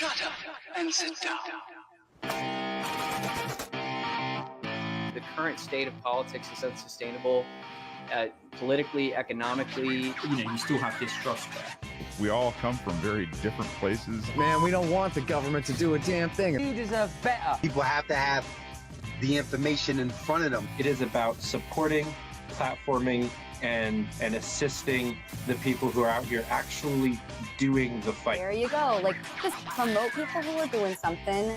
Shut up and sit down. The current state of politics is unsustainable, politically, economically. You still have distrust there. We all come from very different places. Man, we don't want the government to do a damn thing. We deserve better. People have to have the information in front of them. It is about supporting, platforming, and assisting the people who are out here actually doing the fight. There you go. Like, just promote people who are doing something.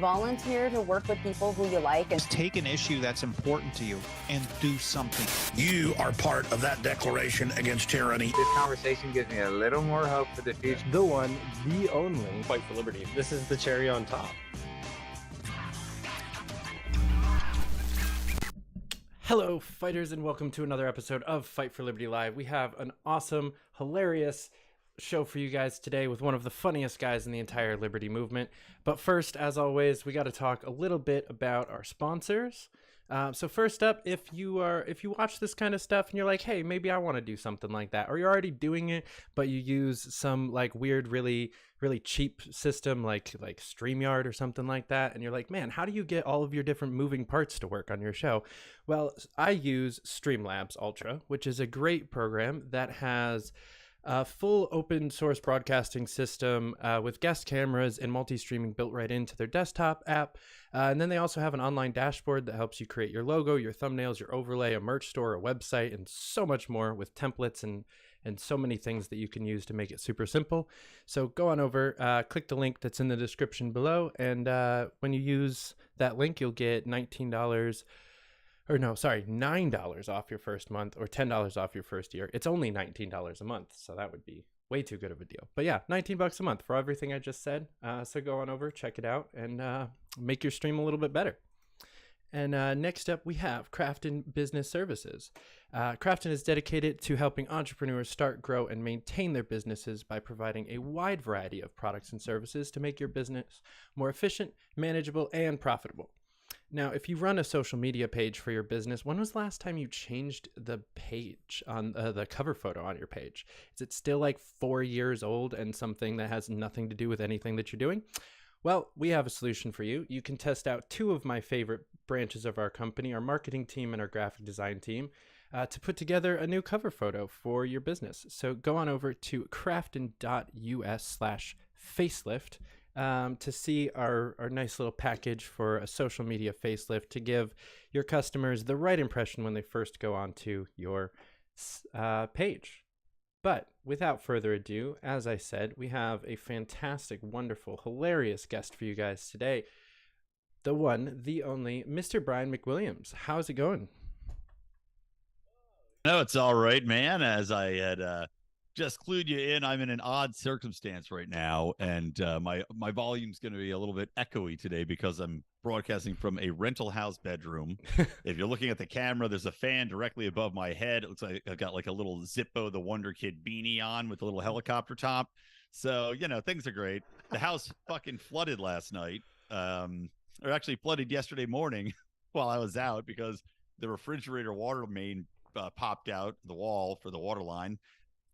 Volunteer to work with people who you like. And take an issue that's important to you and do something. You are part of that declaration against tyranny. This conversation gives me a little more hope for the future. The one, the only. Fight for liberty. This is the cherry on top. Hello, fighters, and welcome to another episode of Fight for Liberty Live. We have an awesome, hilarious show for you guys today with one of the funniest guys in the entire Liberty movement. But first, as always, we got to talk a little bit about our sponsors. So first up, if you watch this kind of stuff and you're like, hey, maybe I want to do something like that, or you're already doing it, but you use some like weird, really cheap system like StreamYard or something like that, and you're like, man, how do you get all of your different moving parts to work on your show? Well, I use Streamlabs Ultra, which is a great program that has a full open source broadcasting system with guest cameras and multi-streaming built right into their desktop app. And then they also have an online dashboard that helps you create your logo, your thumbnails, your overlay, a merch store, a website, and so much more with templates and so many things that you can use to make it super simple. So go on over, click the link that's in the description below, and when you use that link, you'll get $9 off your first month, or $10 off your first year. It's only $19 a month, so that would be way too good of a deal. But yeah, $19 a month for everything I just said. So go on over, check it out, and make your stream a little bit better. And next up, we have Crafton Business Services. Crafton is dedicated to helping entrepreneurs start, grow, and maintain their businesses by providing a wide variety of products and services to make your business more efficient, manageable, and profitable. Now, if you run a social media page for your business, when was the last time you changed the page on the cover photo on your page? Is it still like 4 years old and something that has nothing to do with anything that you're doing? Well, we have a solution for you. You can test out two of my favorite branches of our company, our marketing team and our graphic design team, to put together a new cover photo for your business. So go on over to crafton.us/facelift. To see our nice little package for a social media facelift to give your customers the right impression when they first go onto your page. But without further ado, as I said, we have a fantastic, wonderful, hilarious guest for you guys today. The one, the only, Mr. Brian McWilliams. How's it going? No, it's all right, man. As I had just clued you in, I'm in an odd circumstance right now, and my volume's going to be a little bit echoey today because I'm broadcasting from a rental house bedroom. If you're looking at the camera, there's a fan directly above my head. It looks like I've got like a little Zippo the Wonder Kid beanie on with a little helicopter top. So, things are great. The house fucking flooded last night, or actually flooded yesterday morning while I was out because the refrigerator water main popped out the wall for the water line.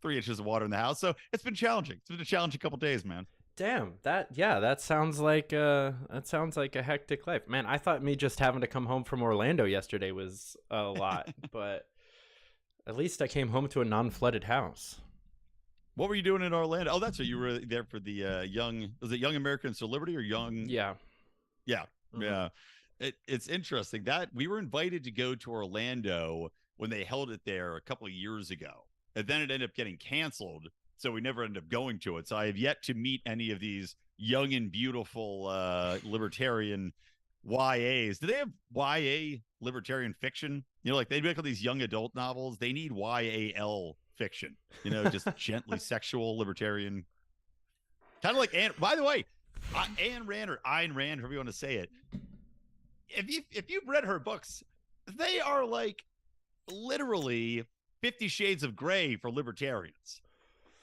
3 inches of water in the house, so it's been challenging. It's been a challenging couple days, man. Damn, that sounds like a hectic life, man. I thought me just having to come home from Orlando yesterday was a lot, but at least I came home to a non-flooded house. What were you doing in Orlando? Oh, that's right. You were there for the was it Young Americans for Liberty or Young? Yeah. Mm-hmm. Yeah. It's interesting that we were invited to go to Orlando when they held it there a couple of years ago. And then it ended up getting canceled, so we never ended up going to it. So I have yet to meet any of these young and beautiful libertarian YAs. Do they have YA libertarian fiction? Like they make all these young adult novels. They need YAL fiction, just gently sexual libertarian. Kind of like by the way, Ayn Rand or Ayn Rand, however you want to say it. If you've read her books, they are like literally 50 Shades of Grey for libertarians.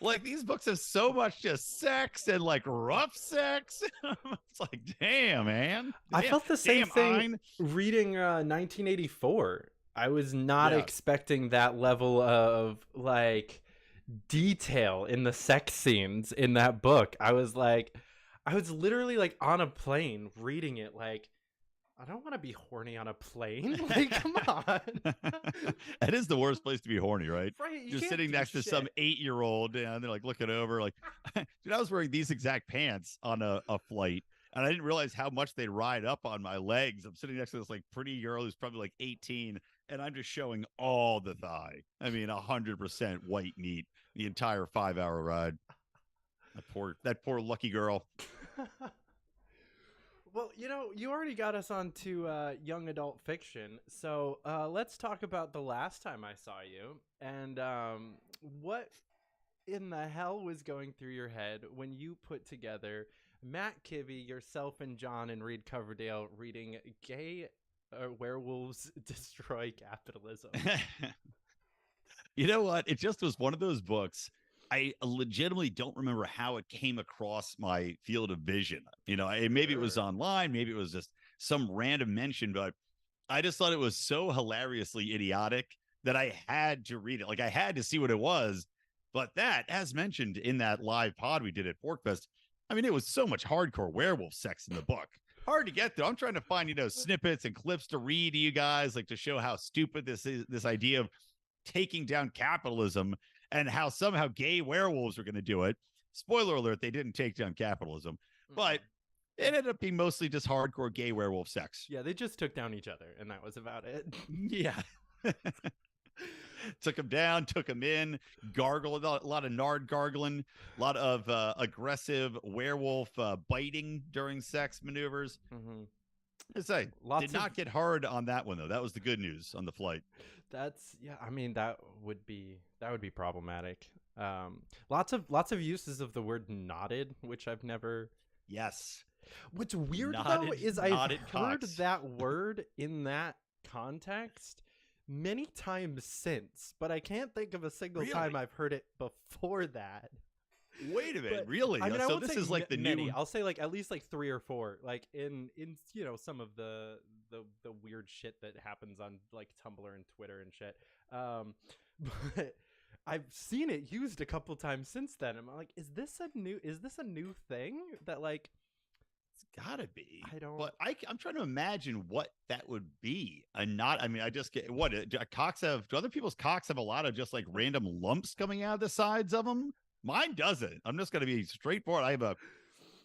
Like these books have so much just sex and like rough sex. It's like, damn, man. I felt the same thing reading 1984. I was not expecting that level of like detail in the sex scenes in that book. I was like, I was literally like on a plane reading it, like, I don't want to be horny on a plane. Like, come on. That is the worst place to be horny, right? Right, you Just can't sitting do next to some shit. 8-year-old, and they're like looking over, like, dude, I was wearing these exact pants on a flight, and I didn't realize how much they'd ride up on my legs. I'm sitting next to this like pretty girl who's probably like 18, and I'm just showing all the thigh. I mean, 100% white meat the entire 5-hour ride. That poor lucky girl. Well, you know, you already got us onto young adult fiction, so let's talk about the last time I saw you, and what in the hell was going through your head when you put together Matt Kibbe, yourself, and John and Reed Coverdale reading Gay Werewolves Destroy Capitalism? You know what? It just was one of those books. I legitimately don't remember how it came across my field of vision. You know, maybe it was online, maybe it was just some random mention, but I just thought it was so hilariously idiotic that I had to read it. Like, I had to see what it was. But that, as mentioned in that live pod we did at Porkfest, I mean, it was so much hardcore werewolf sex in the book. Hard to get through. I'm trying to find, snippets and clips to read to you guys, like to show how stupid this is, this idea of taking down capitalism, and how somehow gay werewolves are going to do it. Spoiler alert, they didn't take down capitalism, but it ended up being mostly just hardcore gay werewolf sex. Yeah, they just took down each other, and that was about it. Yeah. Took him down, took him in, gargled, a lot of nard gargling, a lot of aggressive werewolf biting during sex maneuvers. Mm-hmm. I say, did not get hard on that one, though. That was the good news on the flight. I mean, that would be problematic. Lots of uses of the word knotted, which I've never. Yes. What's weird Knotted, though is I've heard cocks. that word in that context many times since, but I can't think of a single time I've heard it before that. Wait a minute, But, really? I mean, So I won't this say is like the many. new. I'll say like at least like 3 or 4, like in some of the weird shit that happens on like Tumblr and Twitter and shit. But I've seen it used a couple times since then. I'm like, is this a new thing that like? It's gotta be. I don't. But I'm trying to imagine what that would be. I mean, I just get what do other people's cocks have a lot of just like random lumps coming out of the sides of them? Mine doesn't. I'm just going to be straightforward. I have a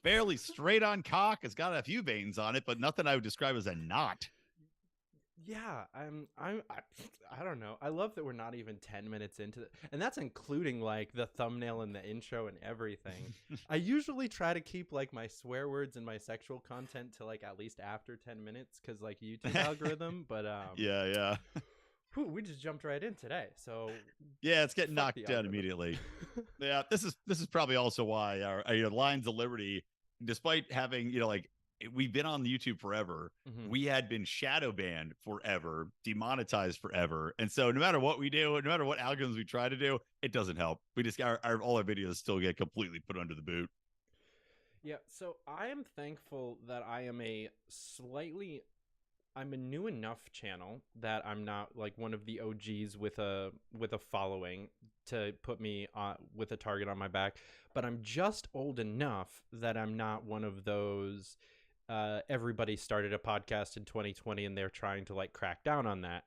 fairly straight on cock. It's got a few veins on it, but nothing I would describe as a knot. Yeah, I don't know. I love that we're not even 10 minutes into it, and that's including like the thumbnail and the intro and everything. I usually try to keep like my swear words and my sexual content to like at least after 10 minutes because like YouTube algorithm. But yeah. Whew, we just jumped right in today, so yeah, it's getting knocked down immediately. Yeah, this is probably also why our Lions of Liberty, despite having like we've been on YouTube forever, we had been shadow banned forever, demonetized forever, and so no matter what we do, no matter what algorithms we try to do, it doesn't help. We just all our videos still get completely put under the boot. Yeah, so I am thankful that I'm a new enough channel that I'm not like one of the OGs with a following to put me with a target on my back, but I'm just old enough that I'm not one of those everybody started a podcast in 2020 and they're trying to like crack down on that.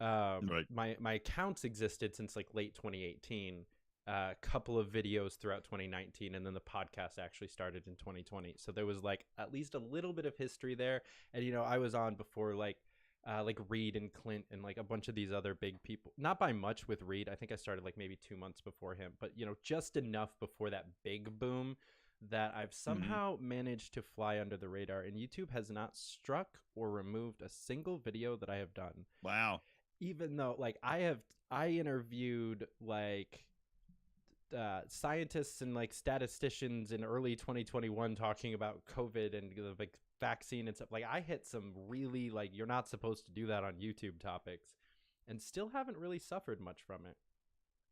Right. My accounts existed since like late 2018. A couple of videos throughout 2019, and then the podcast actually started in 2020. So there was like at least a little bit of history there. And I was on before like Reed and Clint and like a bunch of these other big people. Not by much with Reed. I think I started like maybe 2 months before him, but just enough before that big boom that I've somehow managed to fly under the radar. And YouTube has not struck or removed a single video that I have done. Wow. Even though like I interviewed like scientists and like statisticians in early 2021 talking about COVID and the like vaccine and stuff. Like I hit some really like you're not supposed to do that on YouTube topics, and still haven't really suffered much from it.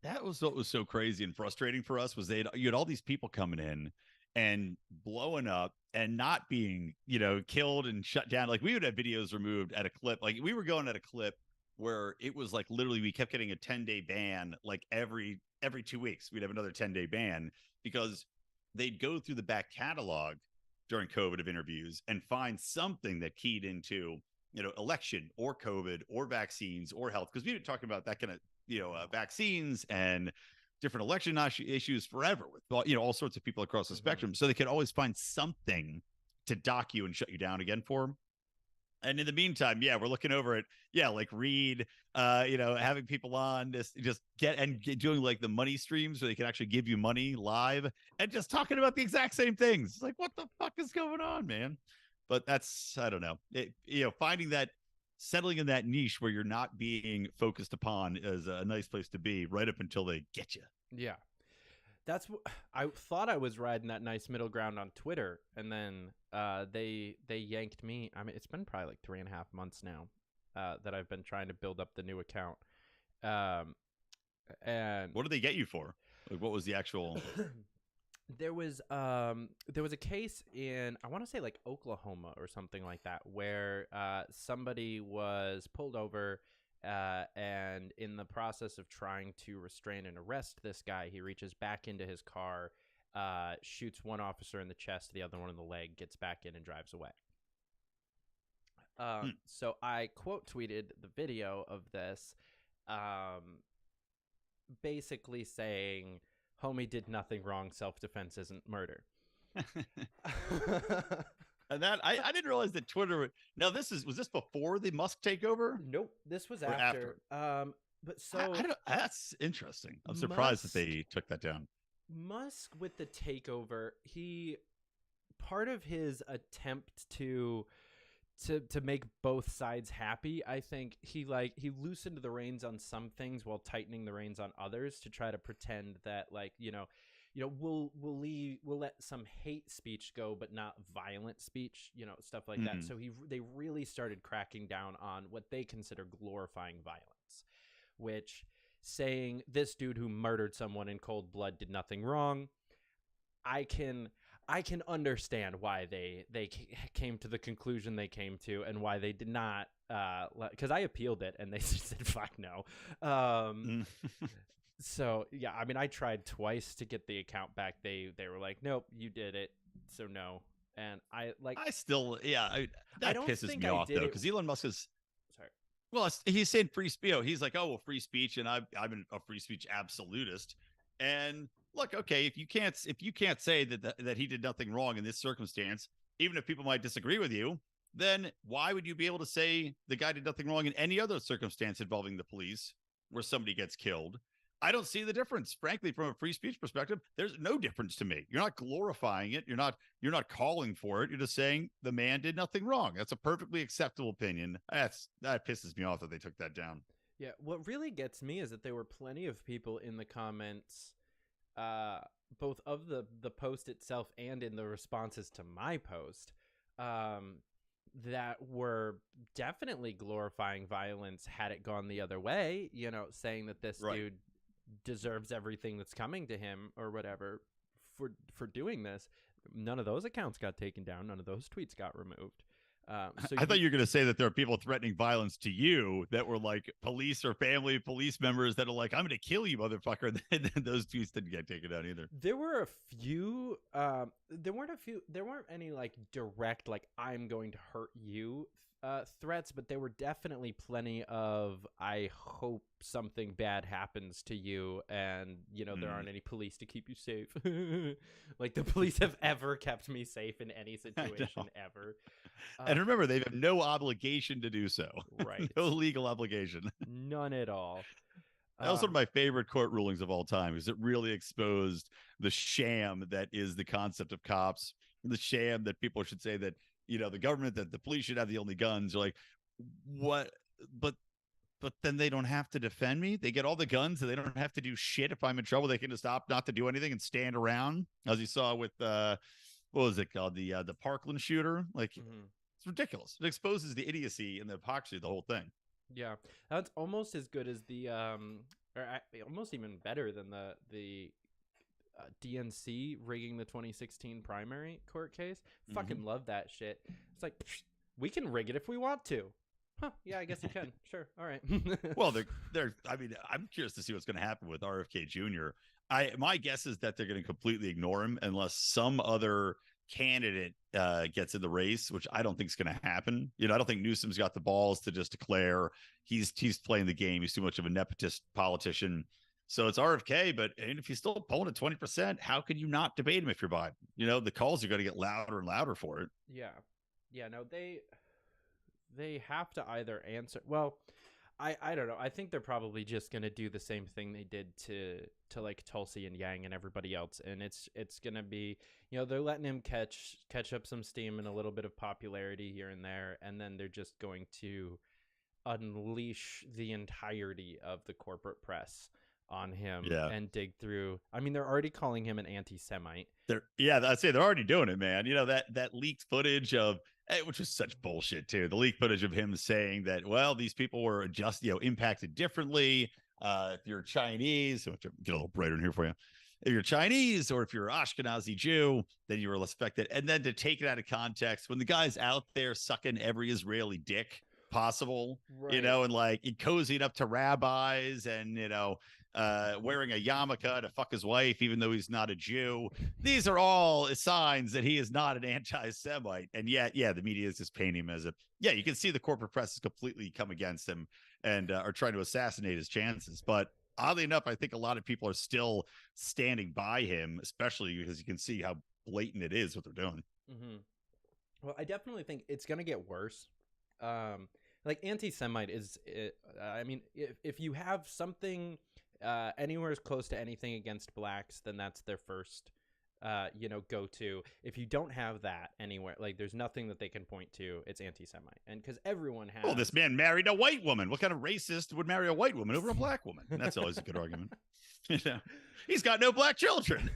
That was what was so crazy and frustrating for us was you had all these people coming in and blowing up and not being killed and shut down. Like we would have videos removed at a clip. Like we were going at a clip where it was like literally we kept getting a 10-day ban like every 2 weeks. We'd have another 10-day ban because they'd go through the back catalog during COVID of interviews and find something that keyed into, election or COVID or vaccines or health. Because we've been talking about that kind of, vaccines and different election issues forever with, all sorts of people across the spectrum. So they could always find something to dock you and shut you down again for them. And in the meantime, we're looking over at, like Reed, having people on just doing like the money streams where they can actually give you money live and just talking about the exact same things. It's like, what the fuck is going on, man? But that's, I don't know, finding that, settling in that niche where you're not being focused upon is a nice place to be right up until they get you. Yeah. That's I thought I was riding that nice middle ground on Twitter, and then they yanked me. I mean, it's been probably like 3.5 months now that I've been trying to build up the new account. And what did they get you for? Like, what was the actual? There was a case in, I want to say like Oklahoma or something like that, where somebody was pulled over. And in the process of trying to restrain and arrest this guy, he reaches back into his car, shoots one officer in the chest, the other one in the leg, gets back in and drives away. So I quote tweeted the video of this, basically saying, homie did nothing wrong, self-defense isn't murder. And that I didn't realize that Twitter. Now was this before the Musk takeover? Nope, this was after. But so that's interesting. I'm surprised that they took that down. Musk with the takeover, part of his attempt to make both sides happy, I think he loosened the reins on some things while tightening the reins on others to try to pretend that we'll let some hate speech go, but not violent speech, stuff like that. So they really started cracking down on what they consider glorifying violence, which saying this dude who murdered someone in cold blood did nothing wrong. I can understand why they came to the conclusion they came to and why they did not, because I appealed it and they said, fuck no. So yeah, I mean, I tried twice to get the account back. They were like, nope, you did it, so no. And that pisses me off though, because Elon Musk is sorry. Well, he's saying free speech. He's like, oh well, free speech, and I'm a free speech absolutist. And look, okay, if you can't say that he did nothing wrong in this circumstance, even if people might disagree with you, then why would you be able to say the guy did nothing wrong in any other circumstance involving the police where somebody gets killed? I don't see the difference. Frankly, from a free speech perspective, there's no difference to me. You're not glorifying it. You're not calling for it. You're just saying the man did nothing wrong. That's a perfectly acceptable opinion. That pisses me off that they took that down. Yeah, what really gets me is that there were plenty of people in the comments, both of the post itself and in the responses to my post, that were definitely glorifying violence had it gone the other way, saying that this dude deserves everything that's coming to him or whatever for doing this. None of those accounts got taken down. None of those tweets got removed. So I thought you were going to say that there are people threatening violence to you that were like police or family police members that are like, I'm going to kill you, motherfucker. And then those tweets didn't get taken down either. There were a few, there weren't any like direct, like I'm going to hurt you threats, but there were definitely plenty of, I hope something bad happens to you and, there aren't any police to keep you safe. Like the police have ever kept me safe in any situation ever. And remember, they have no obligation to do so. Right. No legal obligation. None at all. That was one of my favorite court rulings of all time, because it really exposed the sham that is the concept of cops, the sham that people should say that, the government, that the police should have the only guns. They're like, what? But then they don't have to defend me. They get all the guns and they don't have to do shit. If I'm in trouble, they can just opt not to do anything and stand around, as you saw with, what was it called? The Parkland shooter. Like, it's ridiculous. It exposes the idiocy and the hypocrisy of the whole thing. Yeah, that's almost as good as the, almost even better than the DNC rigging the 2016 primary court case. Fucking love that shit. It's like, we can rig it if we want to. Huh, yeah, I guess you can. Sure. All right. Well, I'm curious to see what's going to happen with RFK Jr. My guess is that they're going to completely ignore him unless some other candidate gets in the race, which I don't think is going to happen. I don't think Newsom's got the balls to just declare he's playing the game. He's too much of a nepotist politician. So it's RFK, but if he's still polling at 20%, how could you not debate him if you're Biden? The calls are going to get louder and louder for it. Yeah, no, they have to either answer. Well, I don't know. I think they're probably just going to do the same thing they did to like Tulsi and Yang and everybody else. And it's going to be, they're letting him catch up some steam and a little bit of popularity here and there. And then they're just going to unleash the entirety of the corporate press on him and dig through. I mean, they're already calling him an anti-Semite. I'd say they're already doing it, man. That leaked footage of, which was such bullshit too. The leaked footage of him saying that, well, these people were just, impacted differently. If you're Chinese, so get a little brighter in here for you. If you're Chinese or if you're Ashkenazi Jew, then you were less affected. And then to take it out of context, when the guy's out there sucking every Israeli dick possible, right. And like cozying up to rabbis and, wearing a yarmulke to fuck his wife, even though he's not a Jew. These are all signs that he is not an anti-Semite. And yet, the media is just painting him as you can see the corporate press has completely come against him and are trying to assassinate his chances. But oddly enough, I think a lot of people are still standing by him, especially because you can see how blatant it is what they're doing. Mm-hmm. Well, I definitely think it's going to get worse. Like anti-Semite is, I mean, if you have something anywhere as close to anything against blacks, then that's their first, go-to. If you don't have that anywhere, like there's nothing that they can point to, it's anti-Semite. And because everyone has. Well, this man married a white woman. What kind of racist would marry a white woman over a black woman? And that's always a good argument. He's got no black children.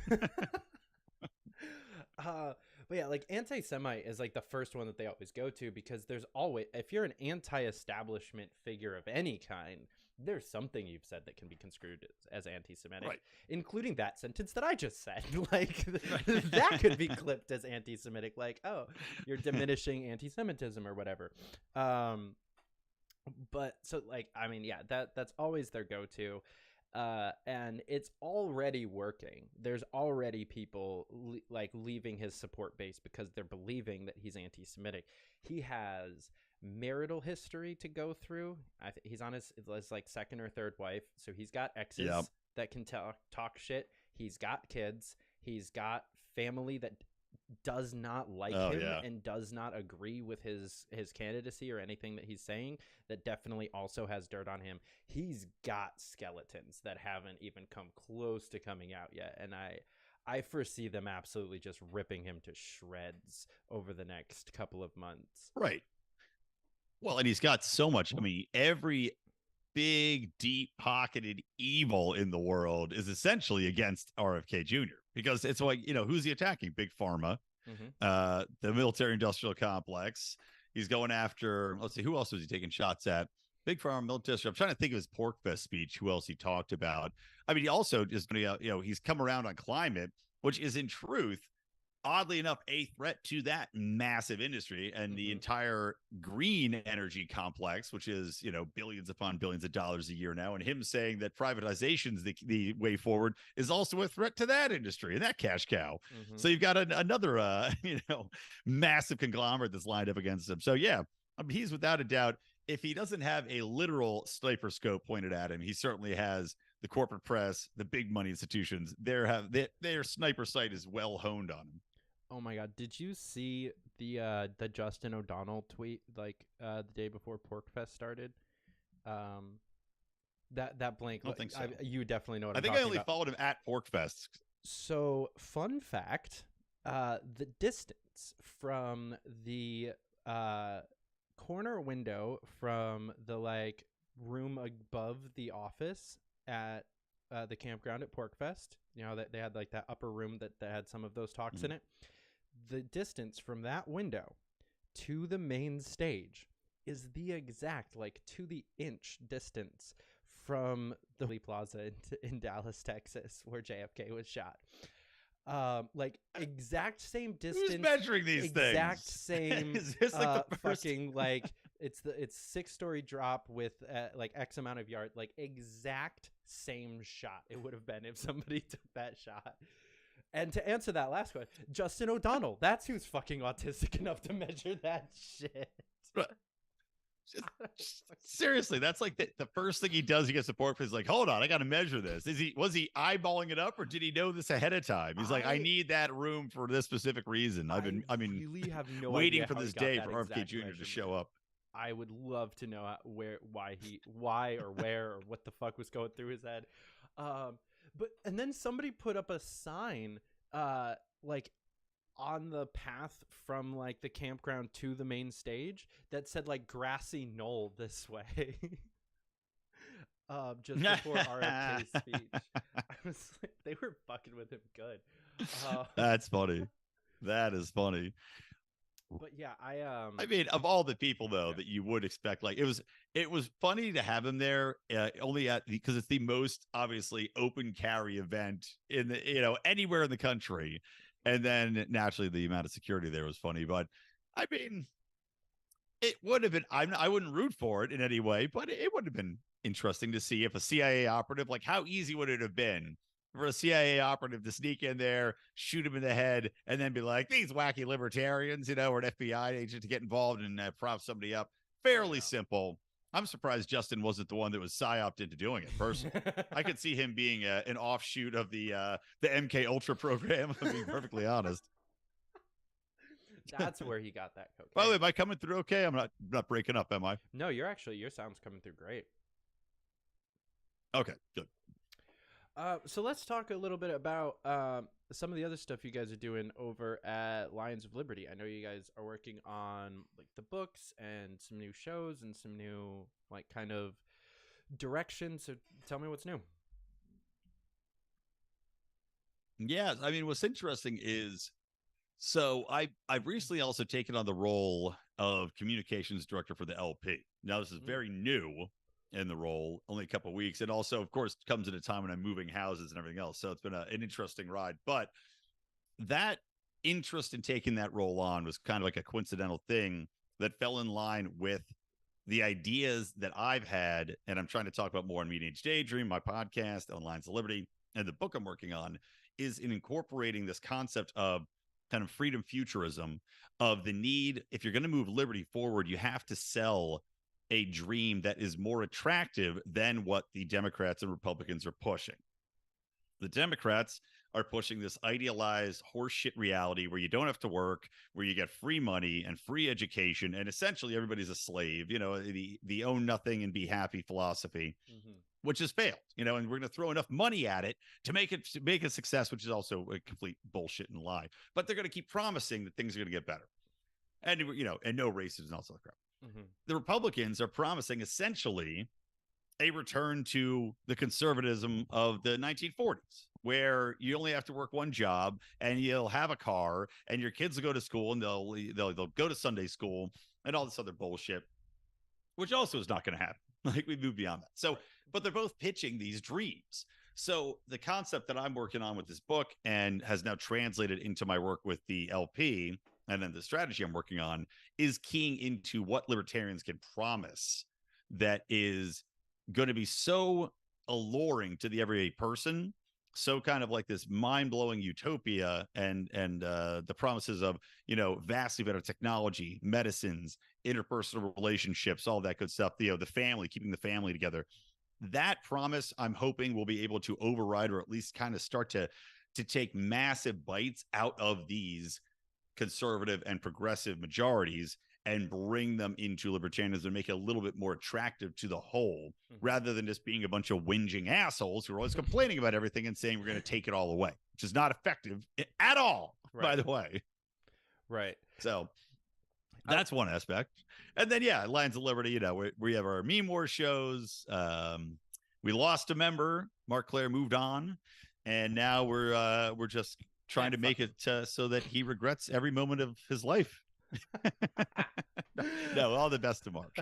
But yeah, like anti-Semite is like the first one that they always go to, because there's always, if you're an anti-establishment figure of any kind, there's something you've said that can be construed as anti-Semitic, right, including that sentence that I just said. Like that could be clipped as anti-Semitic, like, oh, you're diminishing anti-Semitism or whatever. But so like, I mean, yeah, that's always their go-to. And it's already working. There's already people leaving his support base because they're believing that he's anti-Semitic. He has marital history to go through. He's on his like second or third wife, so he's got exes that can talk shit. He's got kids. He's got family that does not like him and does not agree with his candidacy or anything that he's saying, that definitely also has dirt on him. He's got skeletons that haven't even come close to coming out yet, and I foresee them absolutely just ripping him to shreds over the next couple of months. Right. Well, and he's got so much. I mean, every big, deep-pocketed evil in the world is essentially against RFK Jr. because it's like, who's he attacking? Big Pharma, the military-industrial complex. He's going after, let's see, who else was he taking shots at? Big Pharma, military. I'm trying to think of his PorcFest speech, who else he talked about. I mean, he also just, he's come around on climate, which is in truth, oddly enough, a threat to that massive industry and the entire green energy complex, which is, billions upon billions of dollars a year now. And him saying that privatization is the way forward is also a threat to that industry and that cash cow. So you've got another, massive conglomerate that's lined up against him. So, yeah, I mean, he's without a doubt, if he doesn't have a literal sniper scope pointed at him, he certainly has the corporate press, the big money institutions. Their sniper sight is well honed on him. Oh my God! Did you see the Justin O'Donnell tweet the day before PorcFest started? That blank. I don't think so. You definitely know what I think I only followed him at PorcFest. So, fun fact: the distance from the corner window from the room above the office at the campground at PorcFest, that they had that upper room that had some of those talks in it. The distance from that window to the main stage is the exact, to the inch distance from the Plaza in Dallas, Texas, where JFK was shot. Exact same distance. Who's measuring these things? Exact same. Is this the first? It's 6-story drop with X amount of yard, exact same shot it would have been if somebody took that shot. And to answer that last question, Justin O'Donnell, that's who's fucking autistic enough to measure that shit. Seriously, that's like the first thing he does. He gets support for. He's like, hold on, I got to measure this. Was he eyeballing it up, or did he know this ahead of time? He's like, I need that room for this specific reason. I really have no waiting idea for how he this got day that for RFK exact Jr. to measurement. show up. I would love to know why or where or what the fuck was going through his head. And then somebody put up a sign, like on the path from like the campground to the main stage that said like grassy knoll this way. Just before RFK's speech. I was like, they were fucking with him good. That's funny. That is funny. But yeah, I mean, of all the people though that you would expect, like it was funny to have him there, only because it's the most obviously open carry event in the anywhere in the country, and then naturally the amount of security there was funny. But I mean, it would have been. I wouldn't root for it in any way, but it would have been interesting to see if a CIA operative, like how easy would it have been for a CIA operative to sneak in there, shoot him in the head, and then be like, these wacky libertarians, or an FBI agent to get involved and prop somebody up. Fairly simple. I'm surprised Justin wasn't the one that was psyoped into doing it personally. I could see him being an offshoot of the MK Ultra program, to be perfectly honest. That's where he got that cocaine. By the way, am I coming through okay? I'm not breaking up, am I? No, your sound's coming through great. Okay, good. So let's talk a little bit about some of the other stuff you guys are doing over at Lions of Liberty. I know you guys are working on like the books and some new shows and some new like kind of direction. So tell me what's new. Yeah, I mean, what's interesting is, so I've recently also taken on the role of communications director for the LP. Now this is very new in the role, only a couple of weeks, and also of course comes at a time when I'm moving houses and everything else, so it's been an interesting ride. But that interest in taking that role on was kind of like a coincidental thing that fell in line with the ideas that I've had, and I'm trying to talk about more on Meeting Age Daydream, my podcast on Lions of Liberty, and the book I'm working on is in incorporating this concept of kind of freedom futurism, of the need, if you're going to move liberty forward, you have to sell a dream that is more attractive than what the Democrats and Republicans are pushing. The Democrats are pushing this idealized horseshit reality where you don't have to work, where you get free money and free education, and essentially everybody's a slave, the own nothing and be happy philosophy, which has failed, and we're going to throw enough money at it to make it a success, which is also a complete bullshit and lie. But they're going to keep promising that things are going to get better. And, and no racism and all that crap. The Republicans are promising essentially a return to the conservatism of the 1940s, where you only have to work one job and you'll have a car and your kids will go to school and they'll go to Sunday school and all this other bullshit, which also is not going to happen. Like, we moved beyond that. So, but they're both pitching these dreams. So the concept that I'm working on with this book and has now translated into my work with the LP, and then the strategy I'm working on, is keying into what libertarians can promise that is going to be so alluring to the everyday person, so kind of like this mind-blowing utopia, and the promises of vastly better technology, medicines, interpersonal relationships, all that good stuff, the family, keeping the family together. That promise, I'm hoping, will be able to override, or at least kind of start to take massive bites out of these conservative and progressive majorities and bring them into libertarianism and make it a little bit more attractive to the whole, rather than just being a bunch of whinging assholes who are always complaining about everything and saying we're going to take it all away, which is not effective at all, by the way. Right. So that's one aspect. And then, Lions of Liberty, we have our Meme War shows. We lost a member. Mark Claire moved on. And now we're just trying to make it so that he regrets every moment of his life. No, all the best to Mark.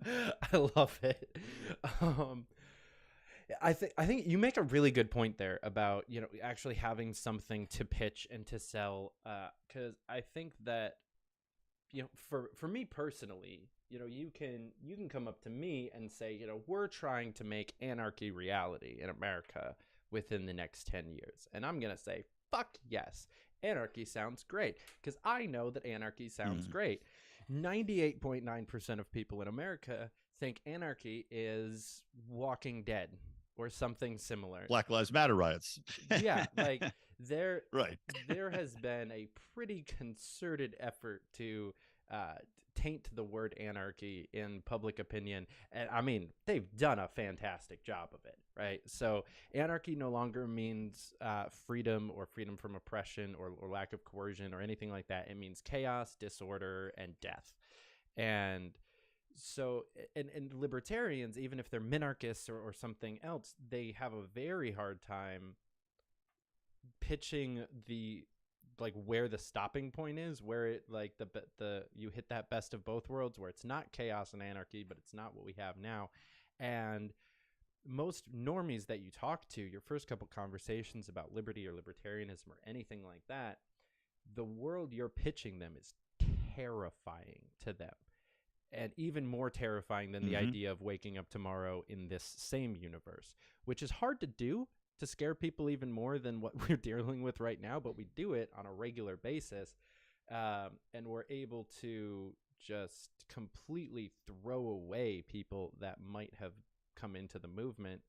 I love it. I think you make a really good point there about actually having something to pitch and to sell, because I think that for me personally, you can come up to me and say, we're trying to make anarchy reality in America within the next 10 years, and I'm gonna say, fuck yes, anarchy sounds great, because I know that anarchy sounds great. 98.9% of people in America think anarchy is Walking Dead or something similar. Black Lives Matter riots. Yeah, like there has been a pretty concerted effort to taint the word anarchy in public opinion, and I mean, they've done a fantastic job of it, right? So anarchy no longer means freedom or freedom from oppression or lack of coercion or anything like that. It means chaos, disorder, and death. And so and libertarians, even if they're minarchists or something else, they have a very hard time pitching the like where the stopping point is, where it like the you hit that best of both worlds, where it's not chaos and anarchy, but it's not what we have now. And most normies that you talk to, your first couple conversations about liberty or libertarianism or anything like that, the world you're pitching them is terrifying to them, and even more terrifying than the idea of waking up tomorrow in this same universe, which is hard to do, to scare people even more than what we're dealing with right now, but we do it on a regular basis, and we're able to just completely throw away people that might have come into the movement,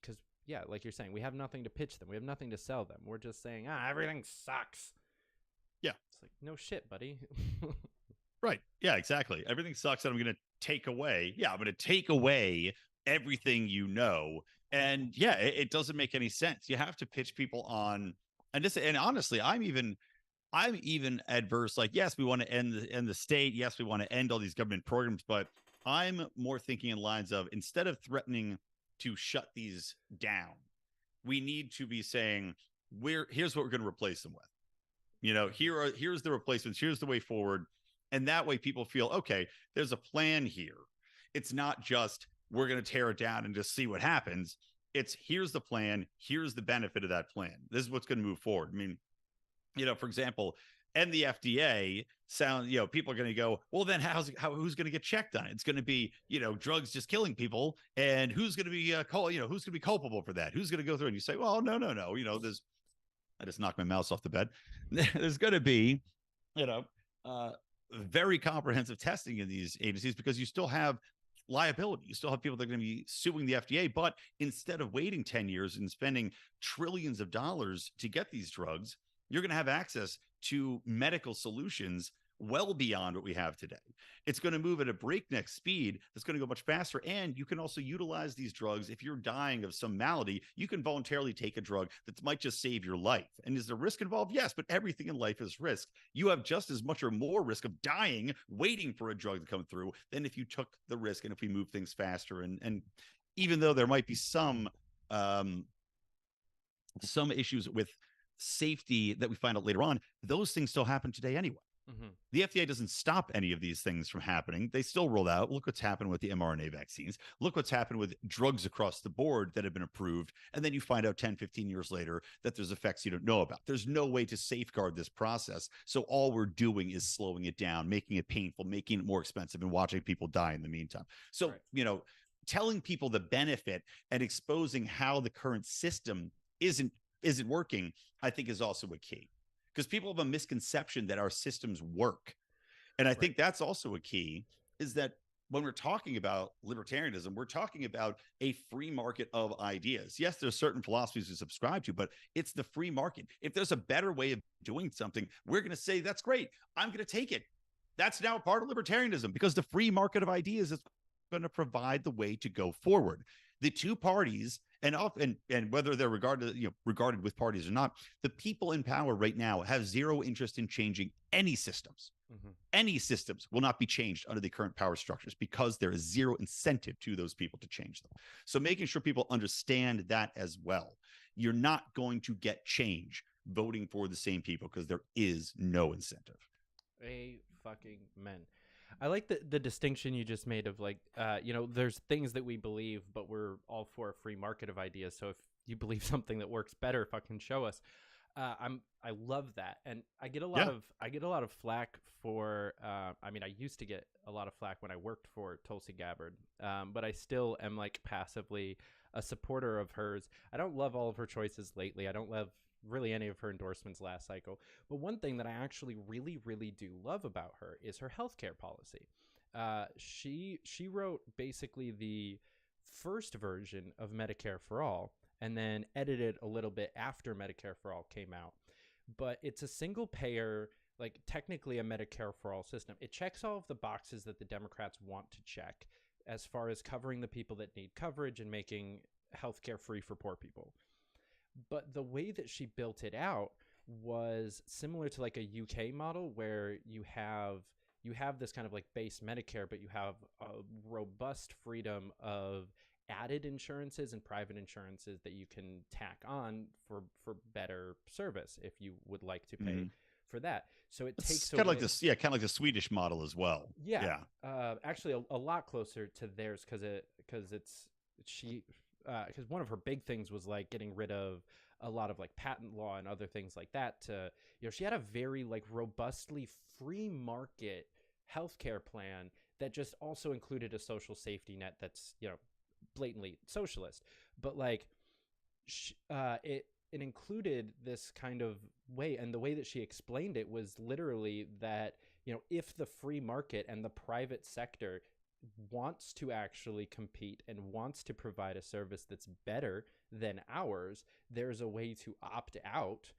because yeah, like you're saying, we have nothing to pitch them, we have nothing to sell them, we're just saying everything sucks. Yeah, it's like, no shit, buddy. Right. Yeah, exactly. Everything sucks, and I'm going to take away. Yeah, I'm going to take away everything you know. And yeah, it doesn't make any sense. You have to pitch people on, and honestly, I'm even adverse. Like, yes, we want to end the state. Yes, we want to end all these government programs, but I'm more thinking in lines of, instead of threatening to shut these down, we need to be saying, here's what we're going to replace them with. You know, here's the replacements. Here's the way forward. And that way people feel, okay, there's a plan here. It's not just, we're going to tear it down and just see what happens. It's, here's the plan. Here's the benefit of that plan. This is what's going to move forward. I mean, you know, for example, and the FDA people are going to go, well, then who's going to get checked on it? It's going to be, drugs just killing people. And who's going to be, who's going to be culpable for that? Who's going to go through? And you say, well, no. I just knocked my mouse off the bed. There's going to be, very comprehensive testing in these agencies, because you still have liability. You still have people that are going to be suing the FDA, but instead of waiting 10 years and spending trillions of dollars to get these drugs, you're going to have access to medical solutions well beyond what we have today. It's going to move at a breakneck speed. It's going to go much faster. And you can also utilize these drugs. If you're dying of some malady, you can voluntarily take a drug that might just save your life. And is there risk involved? Yes, but everything in life is risk. You have just as much or more risk of dying waiting for a drug to come through than if you took the risk and if we move things faster. And even though there might be some issues with safety that we find out later on, those things still happen today anyway. The FDA doesn't stop any of these things from happening. They still roll out. Look what's happened with the mRNA vaccines. Look what's happened with drugs across the board that have been approved. And then you find out 10, 15 years later that there's effects you don't know about. There's no way to safeguard this process. So all we're doing is slowing it down, making it painful, making it more expensive, and watching people die in the meantime. So, telling people the benefit and exposing how the current system isn't working, I think, is also a key. Because people have a misconception that our systems work. And I think that's also a key, is that when we're talking about libertarianism, we're talking about a free market of ideas. Yes, there's certain philosophies we subscribe to, but it's the free market. If there's a better way of doing something, we're going to say, that's great. I'm going to take it. That's now part of libertarianism, because the free market of ideas is going to provide the way to go forward. The two parties, and whether they're regarded with parties or not, the people in power right now have zero interest in changing any systems. Any systems will not be changed under the current power structures, because there is zero incentive to those people to change them. So making sure people understand that as well. You're not going to get change voting for the same people, because there is no incentive. Amen. I like the distinction you just made of there's things that we believe, but we're all for a free market of ideas. So if you believe something that works better, fucking show us. I love that, and I get a lot of flack for. I used to get a lot of flack when I worked for Tulsi Gabbard, but I still am passively a supporter of hers. I don't love all of her choices lately. I don't love really any of her endorsements last cycle. But one thing that I actually really, really do love about her is her healthcare policy. She wrote basically the first version of Medicare for All and then edited a little bit after Medicare for All came out. But it's a single payer, like technically a Medicare for All system. It checks all of the boxes that the Democrats want to check as far as covering the people that need coverage and making healthcare free for poor people. But the way that she built it out was similar to like a UK model where you have this kind of like base Medicare, but you have a robust freedom of added insurances and private insurances that you can tack on for better service if you would like to pay for that. So it takes kind of like this, kind of like the Swedish model as well. Yeah. Actually, a lot closer to theirs because one of her big things was like getting rid of a lot of like patent law and other things like that. She had a very like robustly free market healthcare plan that just also included a social safety net that's blatantly socialist, but like it included this kind of way, and the way that she explained it was literally that if the free market and the private sector wants to actually compete and wants to provide a service that's better than ours, there's a way to opt out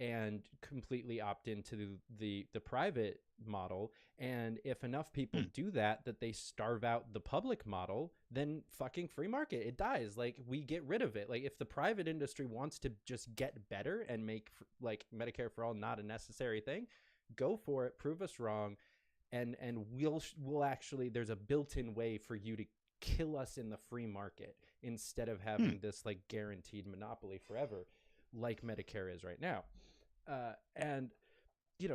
and completely opt into the private model. And if enough people do that they starve out the public model, then fucking free market, it dies. Like, we get rid of it. Like, if the private industry wants to just get better and make like Medicare for All not a necessary thing, go for it, prove us wrong, and we'll actually, there's a built-in way for you to kill us in the free market instead of having this like guaranteed monopoly forever like Medicare is right now. And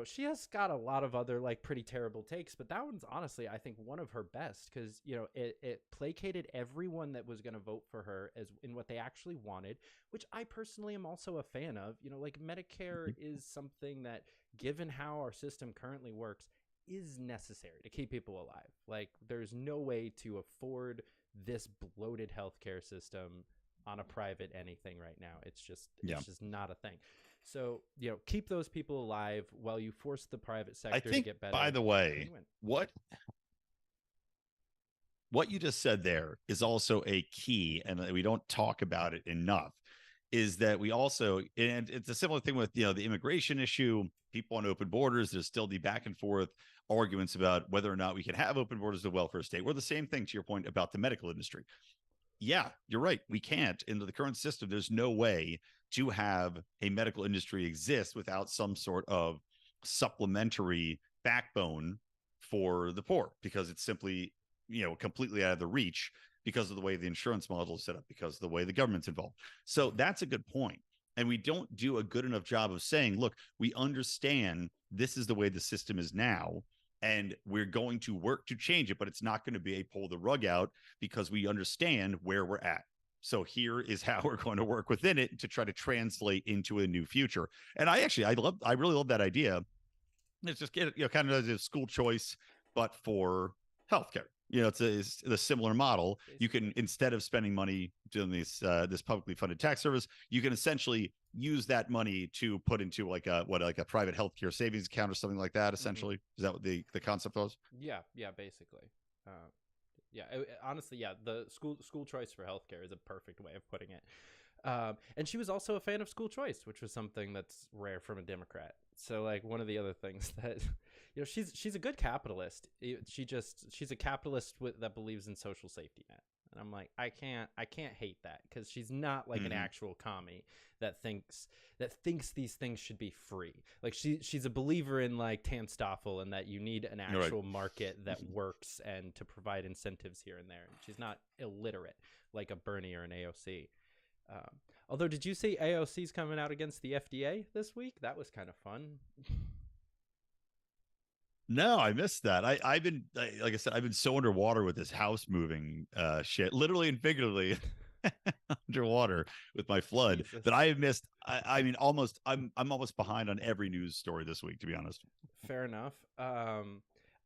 she has got a lot of other like pretty terrible takes, but that one's honestly, I think, one of her best, because it placated everyone that was going to vote for her as in what they actually wanted, which I personally am also a fan of. Like, Medicare is something that, given how our system currently works, is necessary to keep people alive. Like, there's no way to afford this bloated healthcare system on a private anything right now. It's just not a thing. So, keep those people alive while you force the private sector to get better. By the way, what you just said there is also a key, and we don't talk about it enough, is that we also, and it's a similar thing with, the immigration issue, people on open borders. There's still the back and forth arguments about whether or not we can have open borders to the welfare state. Or the same thing to your point about the medical industry. Yeah, you're right. We can't. In the current system, there's no way to have a medical industry exist without some sort of supplementary backbone for the poor, because it's simply, completely out of the reach because of the way the insurance model is set up, because of the way the government's involved. So that's a good point. And we don't do a good enough job of saying, look, we understand this is the way the system is now, and we're going to work to change it, but it's not going to be a pull the rug out, because we understand where we're at. So here is how we're going to work within it to try to translate into a new future. And I really love that idea. It's just kind of a school choice, but for healthcare. It's a similar model. You can, instead of spending money doing this publicly funded tax service, you can essentially use that money to put into like a private healthcare savings account or something like that. Essentially, is that what the concept was? Yeah, basically. Honestly, the school choice for healthcare is a perfect way of putting it. And she was also a fan of school choice, which was something that's rare from a Democrat. So, like, one of the other things that, she's a good capitalist. She's a capitalist that believes in social safety net. And I'm like, I can't hate that, because she's not like an actual commie that thinks these things should be free. Like, she's a believer in like Tanstoffel, and that you need an actual market that works and to provide incentives here and there. She's not illiterate like a Bernie or an AOC. Although, did you see AOC's coming out against the FDA this week? That was kind of fun. No, I missed that. I've been, like I said, I've been so underwater with this house moving shit, literally and figuratively underwater with my flood, that I have missed. I'm almost behind on every news story this week, to be honest. Fair enough.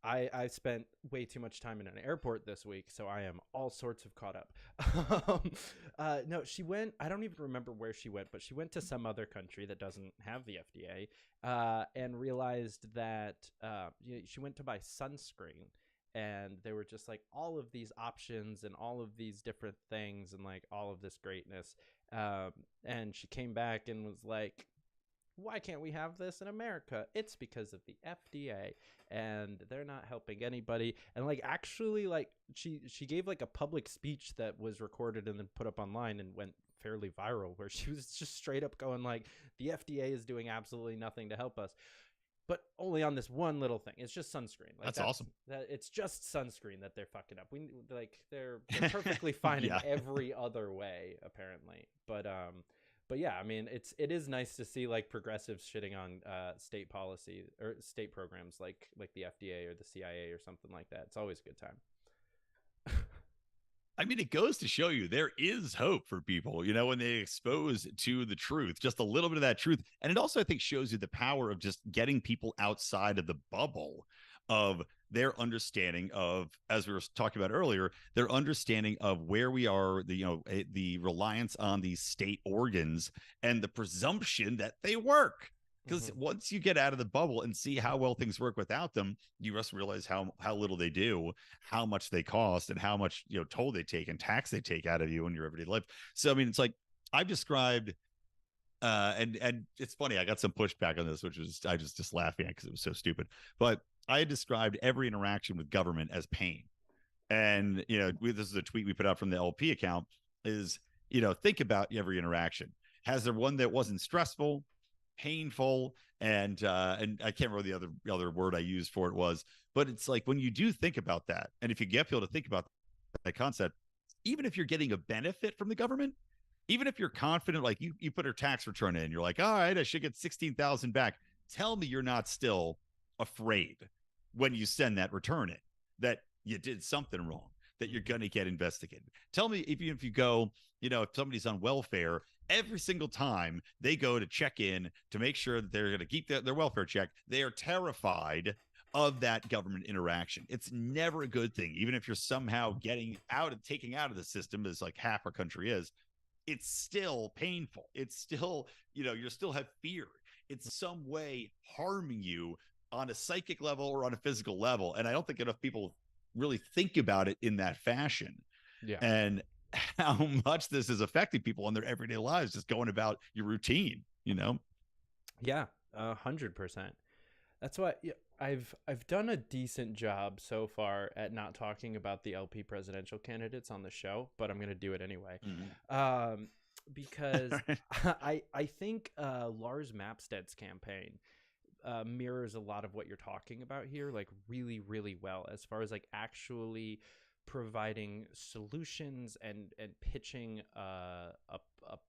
I spent way too much time in an airport this week, so I am all sorts of caught up. No, she went, I don't even remember where she went, but she went to some other country that doesn't have the FDA, and realized that she went to buy sunscreen, and there were just like all of these options and all of these different things and like all of this greatness. And she came back and was like, why can't we have this in America? It's because of the FDA, and they're not helping anybody. And like, actually, like she gave like a public speech that was recorded and then put up online and went fairly viral, where she was just straight up going like, the FDA is doing absolutely nothing to help us, but only on this one little thing. It's just sunscreen. Like, that's awesome. It's just sunscreen that they're fucking up. We like they're perfectly fine in every other way, apparently. But yeah, I mean, it is nice to see like progressives shitting on state policy or state programs like the FDA or the CIA or something like that. It's always a good time. I mean, it goes to show you there is hope for people, you know, when they expose to the truth, just a little bit of that truth. And it also, I think, shows you the power of just getting people outside of the bubble of their understanding of, as we were talking about earlier, their understanding of where we are, the reliance on these state organs and the presumption that they work. Because once you get out of the bubble and see how well things work without them, you just realize how little they do, how much they cost, and how much toll they take and tax they take out of you in your everyday life. So I mean, it's like I've described, and it's funny, I got some pushback on this, which was I just laughing at because it was so stupid. But I had described every interaction with government as pain, and this is a tweet we put out from the LP account. Is think about every interaction. Has there one that wasn't stressful, painful, and I can't remember the other word I used for it was, but it's like when you do think about that, and if you get people to think about that concept, even if you're getting a benefit from the government, even if you're confident, like you put a tax return in, you're like, all right, I should get 16,000 back. Tell me you're not still afraid when you send that return in that you did something wrong, that you're going to get investigated. Tell me, even if you go, if somebody's on welfare, every single time they go to check in to make sure that they're going to keep their welfare check, they are terrified of that government interaction. It's never a good thing. Even if you're somehow taking out of the system, as like half our country is, it's still painful. It's still, you still have fear. It's some way harming you on a psychic level or on a physical level. And I don't think enough people really think about it in that fashion. Yeah. And how much this is affecting people in their everyday lives, just going about your routine, Yeah, 100%. That's why I've done a decent job so far at not talking about the LP presidential candidates on the show, but I'm going to do it anyway. Because I think Lars Mapsted's campaign mirrors a lot of what you're talking about here, like really, really well, as far as like actually providing solutions and pitching a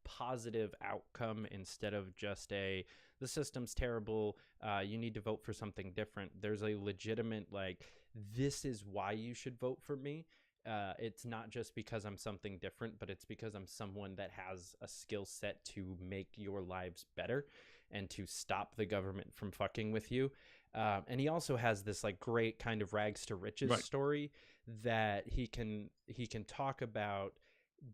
positive outcome instead of just the system's terrible, you need to vote for something different. There's a legitimate, like, this is why you should vote for me. It's not just because I'm something different, but it's because I'm someone that has a skill set to make your lives better and to stop the government from fucking with you. And he also has this like great kind of rags to riches story that he can talk about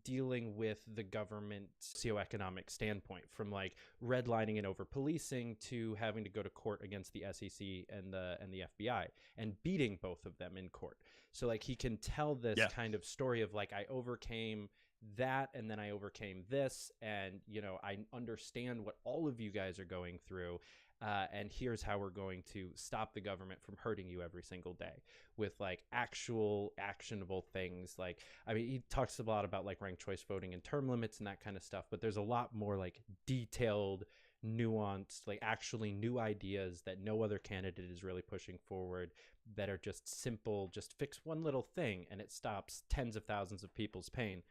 dealing with the government socioeconomic standpoint, from like redlining and over policing to having to go to court against the SEC and the FBI and beating both of them in court. So like he can tell this kind of story of like, I overcame that and then I overcame this, and I understand what all of you guys are going through, and here's how we're going to stop the government from hurting you every single day with like actual actionable things. Like, I mean, he talks a lot about like ranked choice voting and term limits and that kind of stuff, but there's a lot more like detailed, nuanced, like actually new ideas that no other candidate is really pushing forward, that are just simple, just fix one little thing and it stops tens of thousands of people's pain.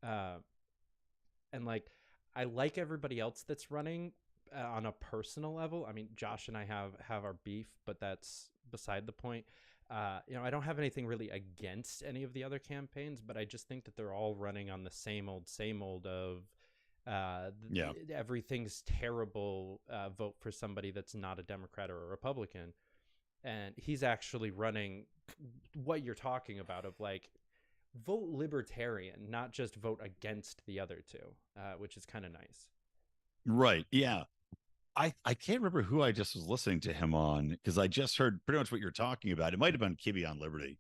And like, I like everybody else that's running on a personal level. I mean, Josh and I have our beef, but that's beside the point. I don't have anything really against any of the other campaigns, but I just think that they're all running on the same old of everything's terrible, vote for somebody that's not a Democrat or a Republican. and he's actually running what you're talking about of like vote libertarian, not just vote against the other two, which is kind of nice. Right. Yeah. I can't remember who I just was listening to him on, because I just heard pretty much what you're talking about. It might have been Kibbe on Liberty.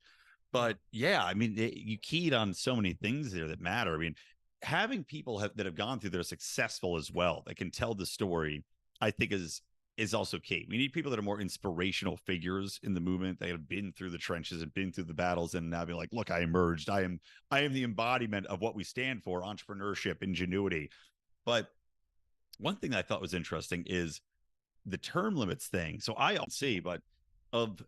But yeah, I mean, you keyed on so many things there that matter. I mean, having people that have gone through that are successful as well, that can tell the story, I think is also key. We need people that are more inspirational figures in the movement. They have been through the trenches and been through the battles, and now be like, look, I emerged. I am the embodiment of what we stand for: entrepreneurship, ingenuity. But one thing I thought was interesting is the term limits thing. So I don't see, but of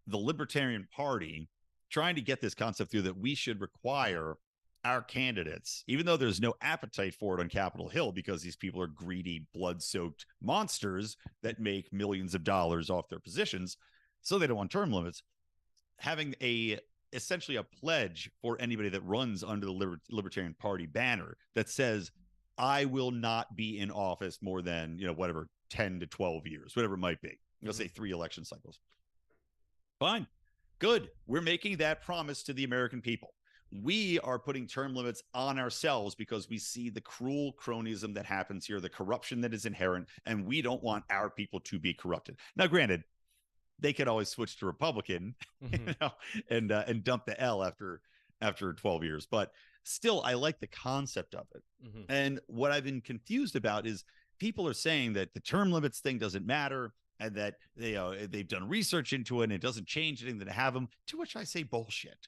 the Libertarian Party trying to get this concept through that we should require our candidates, even though there's no appetite for it on Capitol Hill because these people are greedy, blood-soaked monsters that make millions of dollars off their positions, so they don't want term limits, having essentially a pledge for anybody that runs under the Libertarian Party banner that says, I will not be in office more than, whatever, 10 to 12 years, whatever it might be. Let's say 3 election cycles. Fine. Good. We're making that promise to the American people. We are putting term limits on ourselves because we see the cruel cronyism that happens here, the corruption that is inherent, and we don't want our people to be corrupted. Now, granted, they could always switch to Republican, and dump the L after 12 years, but still, I like the concept of it. And what I've been confused about is people are saying that the term limits thing doesn't matter, and that they've done research into it and it doesn't change anything to have them, to which I say bullshit.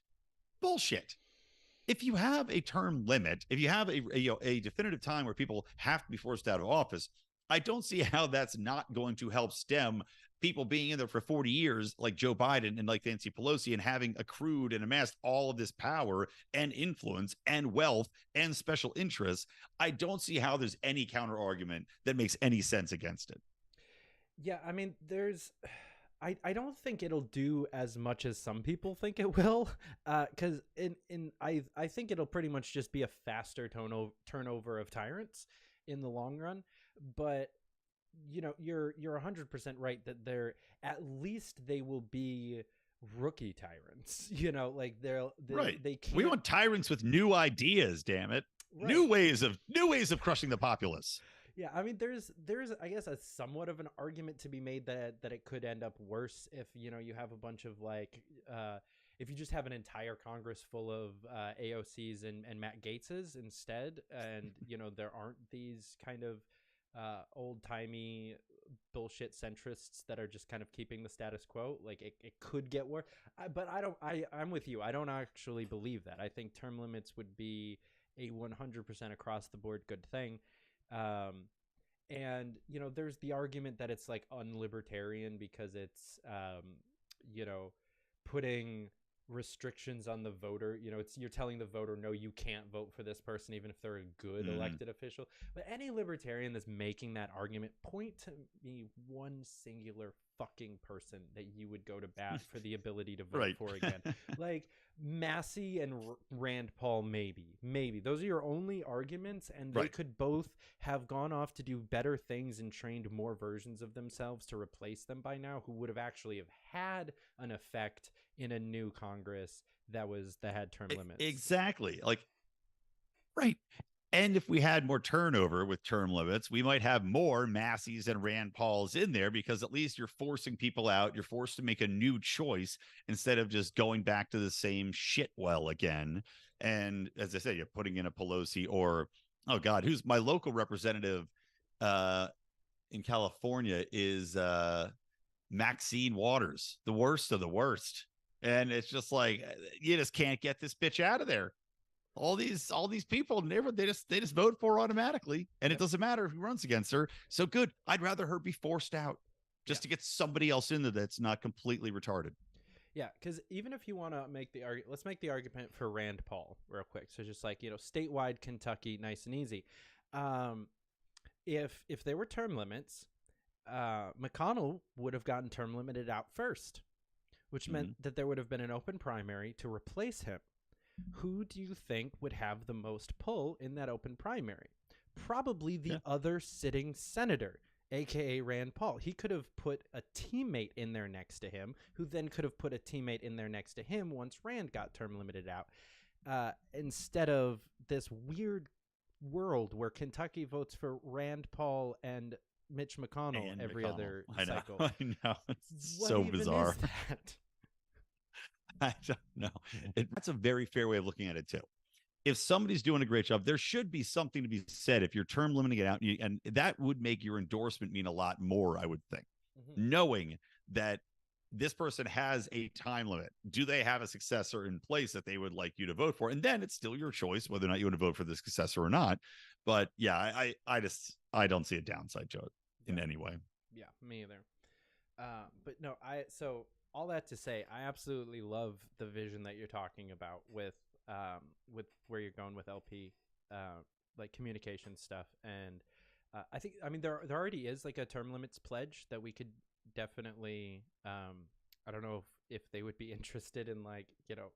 If you have a term limit, if you have a definitive time where people have to be forced out of office, I don't see how that's not going to help stem people being in there for 40 years like Joe Biden and like Nancy Pelosi, and having accrued and amassed all of this power and influence and wealth and special interests. I don't see how there's any counter argument that makes any sense against it. Yeah, I mean, I don't think it'll do as much as some people think it will, because I think it'll pretty much just be a faster turnover of tyrants in the long run. But you're 100% right that at least they will be rookie tyrants. Like they can't. We want tyrants with new ideas. Damn it, right. New ways of crushing the populace. Yeah, I mean, there's I guess a somewhat of an argument to be made that it could end up worse if you have a bunch of if you just have an entire Congress full of AOCs and Matt Gaetzes instead, and there aren't these kind of old-timey bullshit centrists that are just kind of keeping the status quo. Like it could get worse, but I'm with you. I don't actually believe that. I think term limits would be a 100% across the board good thing. And there's the argument that it's like unlibertarian because it's putting restrictions on the voter. You're telling the voter, no, you can't vote for this person even if they're a good elected official. But any libertarian that's making that argument, point to me one singular fucking person that you would go to bat for the ability to vote for again. Like Massey and Rand Paul, maybe those are your only arguments, and they could both have gone off to do better things and trained more versions of themselves to replace them by now, who would have actually had an effect in a new Congress that had term limits. Exactly. Right. And if we had more turnover with term limits, we might have more Masseys and Rand Pauls in there, because at least you're forcing people out. You're forced to make a new choice instead of just going back to the same shit well again. And as I said, you're putting in a Pelosi or, oh God, who's my local representative in California is Maxine Waters, the worst of the worst. And it's just like, you just can't get this bitch out of there. All these people they just vote for her automatically, and it doesn't matter who runs against her. So good. I'd rather her be forced out just to get somebody else in there that's not completely retarded. Yeah, because even if you want to make the argument, let's make the argument for Rand Paul real quick. So just like, statewide Kentucky, nice and easy. If there were term limits, McConnell would have gotten term limited out first, which meant that there would have been an open primary to replace him. Who do you think would have the most pull in that open primary? Probably the other sitting senator. aka Rand Paul. He could have put a teammate in there next to him, who then could have put a teammate in there next to him once Rand got term limited out, instead of this weird world where Kentucky votes for Rand Paul and Mitch McConnell every other cycle. I know. It's what so even bizarre. Is that? I don't know. That's a very fair way of looking at it too. If somebody's doing a great job, there should be something to be said if you're term limiting it out, and that would make your endorsement mean a lot more, I would think. Knowing that this person has a time limit. Do they have a successor in place that they would like you to vote for? And then it's still your choice whether or not you want to vote for the successor or not. But yeah, I don't see a downside to it in any way. Yeah, me either. But no, so all that to say, I absolutely love the vision that you're talking about with where you're going with LP, like communication stuff. And I mean, there already is like a term limits pledge that we could definitely, I don't know if they would be interested in, like, you know,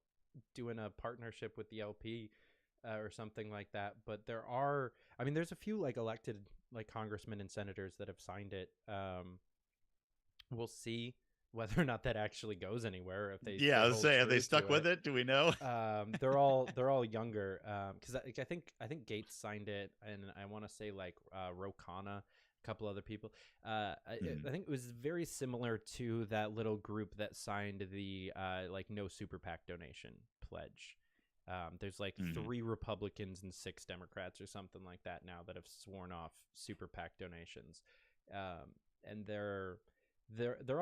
doing a partnership with the LP or something like that. But there's a few like elected like congressmen and senators that have signed it. We'll see whether or not that actually goes anywhere. If they have they stuck with it? Do we know? They're all younger. Because I think Gates signed it, and I want to say like Ro Khanna, a couple other people. I think it was very similar to that little group that signed the like no super PAC donation pledge. There's like 3 Republicans and 6 Democrats or something like that now that have sworn off super PAC donations, and they're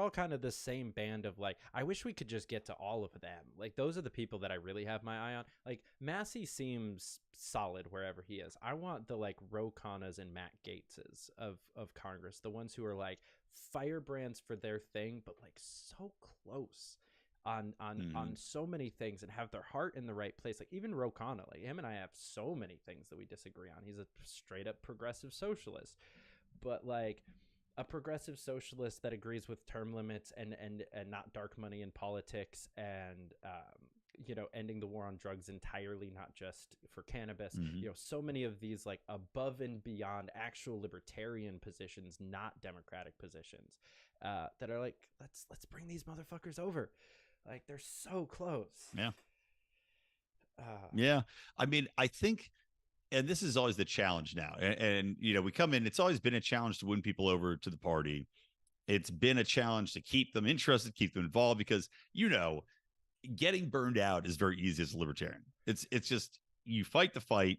all kind of the same band of like, I wish we could just get to all of them. Like, those are the people that I really have my eye on. Like, Massey seems solid wherever he is. I want the like Ro Khannas and Matt Gateses of Congress, the ones who are like firebrands for their thing, but like so close on so many things and have their heart in the right place. Like even Ro Khanna, like him and I have so many things that we disagree on. He's a straight up progressive socialist, but like a progressive socialist that agrees with term limits and not dark money in politics, and you know, ending the war on drugs entirely, not just for cannabis. You know, so many of these like above and beyond actual libertarian positions, not democratic positions, that are like, let's bring these motherfuckers over. Like, they're so close. Yeah. Yeah. I mean, I think, and this is always the challenge now. And, you know, we come in, it's always been a challenge to win people over to the party. It's been a challenge to keep them interested, keep them involved, because, you know, getting burned out is very easy as a libertarian. It's just, you fight the fight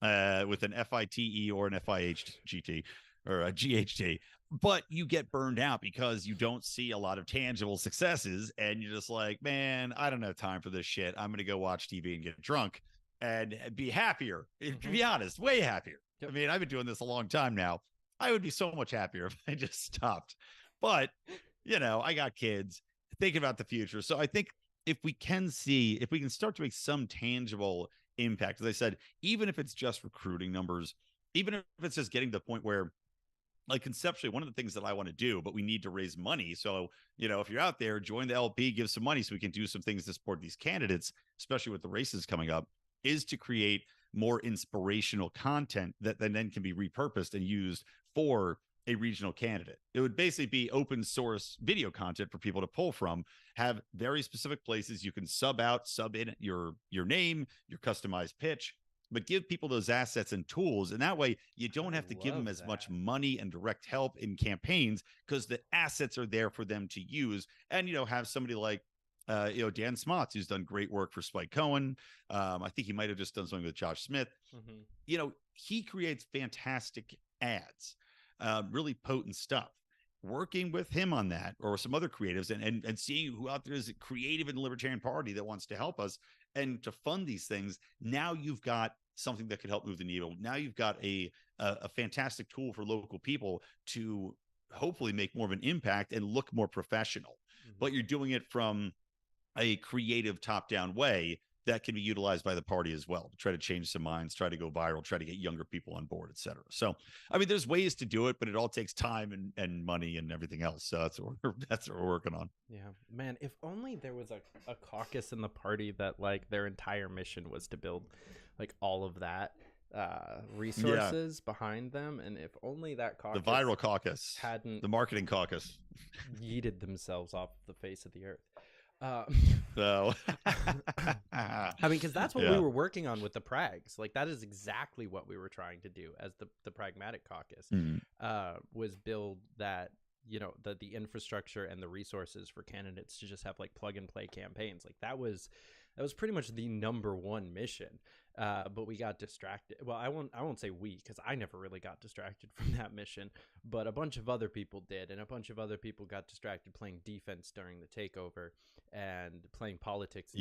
with an FITE or an FIHGT or a GHT, but you get burned out because you don't see a lot of tangible successes, and you're just like, man, I don't have time for this shit. I'm going to go watch TV and get drunk and be happier. To be honest, way happier. I mean, I've been doing this a long time now. I would be so much happier if I just stopped. But, you know, I got kids, thinking about the future. So I think if we can start to make some tangible impact, as I said, even if it's just recruiting numbers, even if it's just getting to the point where, like, conceptually, one of the things that I want to do, but we need to raise money. So, you know, if you're out there, join the LP, give some money so we can do some things to support these candidates, especially with the races coming up, is to create more inspirational content that then can be repurposed and used for a regional candidate. It would basically be open source video content for people to pull from, have very specific places you can sub in your name, your customized pitch, but give people those assets and tools. And that way you don't have to give them as much money and direct help in campaigns, because the assets are there for them to use. And, you know, have somebody like, you know, Dan Smots, who's done great work for Spike Cohen. I think he might have just done something with Josh Smith. You know, he creates fantastic ads, really potent stuff. Working with him on that, or some other creatives, and seeing who out there is creative in the Libertarian Party that wants to help us and to fund these things. Now you've got something that could help move the needle. Now you've got a fantastic tool for local people to hopefully make more of an impact and look more professional. But you're doing it from a creative top-down way that can be utilized by the party as well to try to change some minds, try to go viral, try to get younger people on board, et cetera. So, I mean, there's ways to do it, but it all takes time and money and everything else. So that's what we're working on. Yeah, man, if only there was a caucus in the party that like their entire mission was to build like all of that. resources behind them, and if only that caucus, the viral caucus, hadn't the marketing caucus, yeeted themselves off the face of the earth. So, I mean, because that's what we were working on with the Prags. Like, that is exactly what we were trying to do as the Pragmatic Caucus, was build that, you know, the infrastructure and the resources for candidates to just have like plug and play campaigns. Like that was pretty much the #1 mission. But we got distracted. Well, I won't say we, because I never really got distracted from that mission, but a bunch of other people did, and a bunch of other people got distracted playing defense during the takeover and playing politics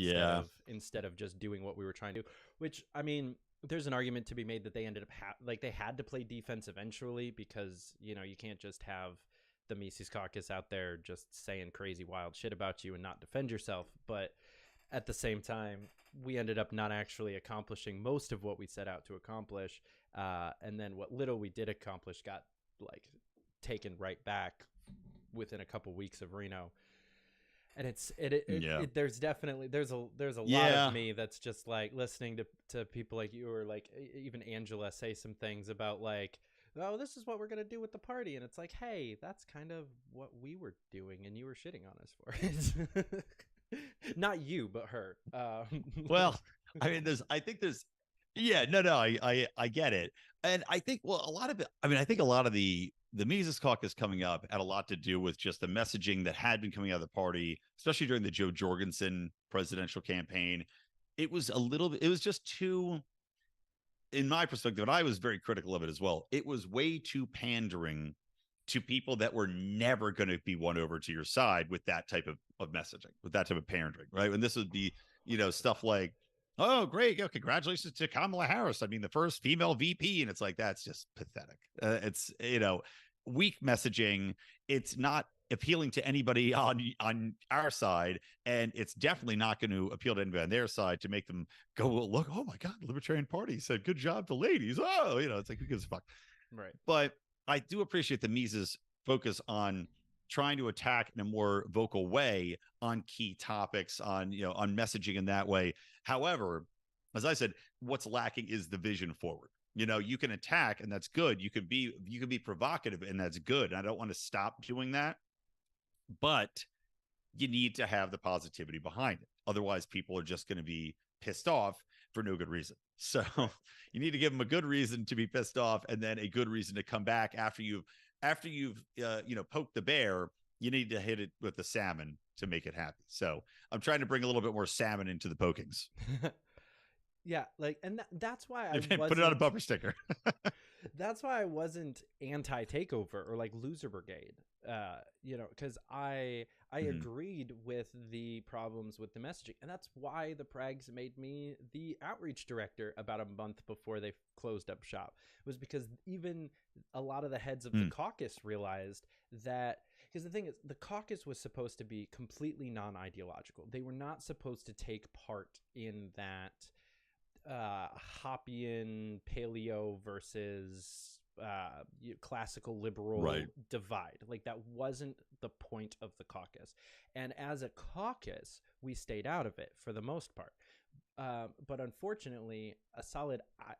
instead of just doing what we were trying to do. Which, I mean, there's an argument to be made that they ended up they had to play defense eventually, because, you know, you can't just have the Mises Caucus out there just saying crazy wild shit about you and not defend yourself. But at the same time, we ended up not actually accomplishing most of what we set out to accomplish, and then what little we did accomplish got like taken right back within a couple weeks of Reno. And there's a lot of me that's just like listening to people like you, or like even Angela say some things about like, oh, this is what we're gonna do with the party, and it's like, hey, that's kind of what we were doing, and you were shitting on us for it. Not you, but her. Well, I mean, I get it. And I think, well, a lot of it, I mean, I think a lot of the Mises Caucus coming up had a lot to do with just the messaging that had been coming out of the party, especially during the Joe Jorgensen presidential campaign. It was just too, in my perspective, and I was very critical of it as well, it was way too pandering to people that were never going to be won over to your side with that type of messaging, with that type of pandering, right? And this would be, you know, stuff like, oh, great, congratulations to Kamala Harris. I mean, the first female VP. And it's like, that's just pathetic. It's, you know, weak messaging. It's not appealing to anybody on our side, and it's definitely not going to appeal to anybody on their side to make them go, look, oh my God, the Libertarian Party said good job to ladies. Oh, you know, it's like, who gives a fuck? Right. But I do appreciate the Mises focus on trying to attack in a more vocal way on key topics, on, you know, on messaging in that way. However, as I said, what's lacking is the vision forward. You know, you can attack, and that's good. You could be provocative, and that's good. And I don't want to stop doing that, but you need to have the positivity behind it. Otherwise, people are just going to be pissed off for no good reason. So you need to give them a good reason to be pissed off, and then a good reason to come back after you've you know, poked the bear. You need to hit it with the salmon to make it happy. So I'm trying to bring a little bit more salmon into the pokings. Yeah, like, and that's why I put it on a bumper sticker. That's why I wasn't anti-takeover or like loser brigade, you know, because I agreed with the problems with the messaging, and that's why the Prags made me the outreach director about a month before they closed up shop. It was because even a lot of the heads of the caucus realized that, because the thing is, the caucus was supposed to be completely non-ideological. They were not supposed to take part in that Hoppian paleo versus classical liberal divide. Like, that wasn't the point of the caucus, and as a caucus we stayed out of it for the most part. But unfortunately,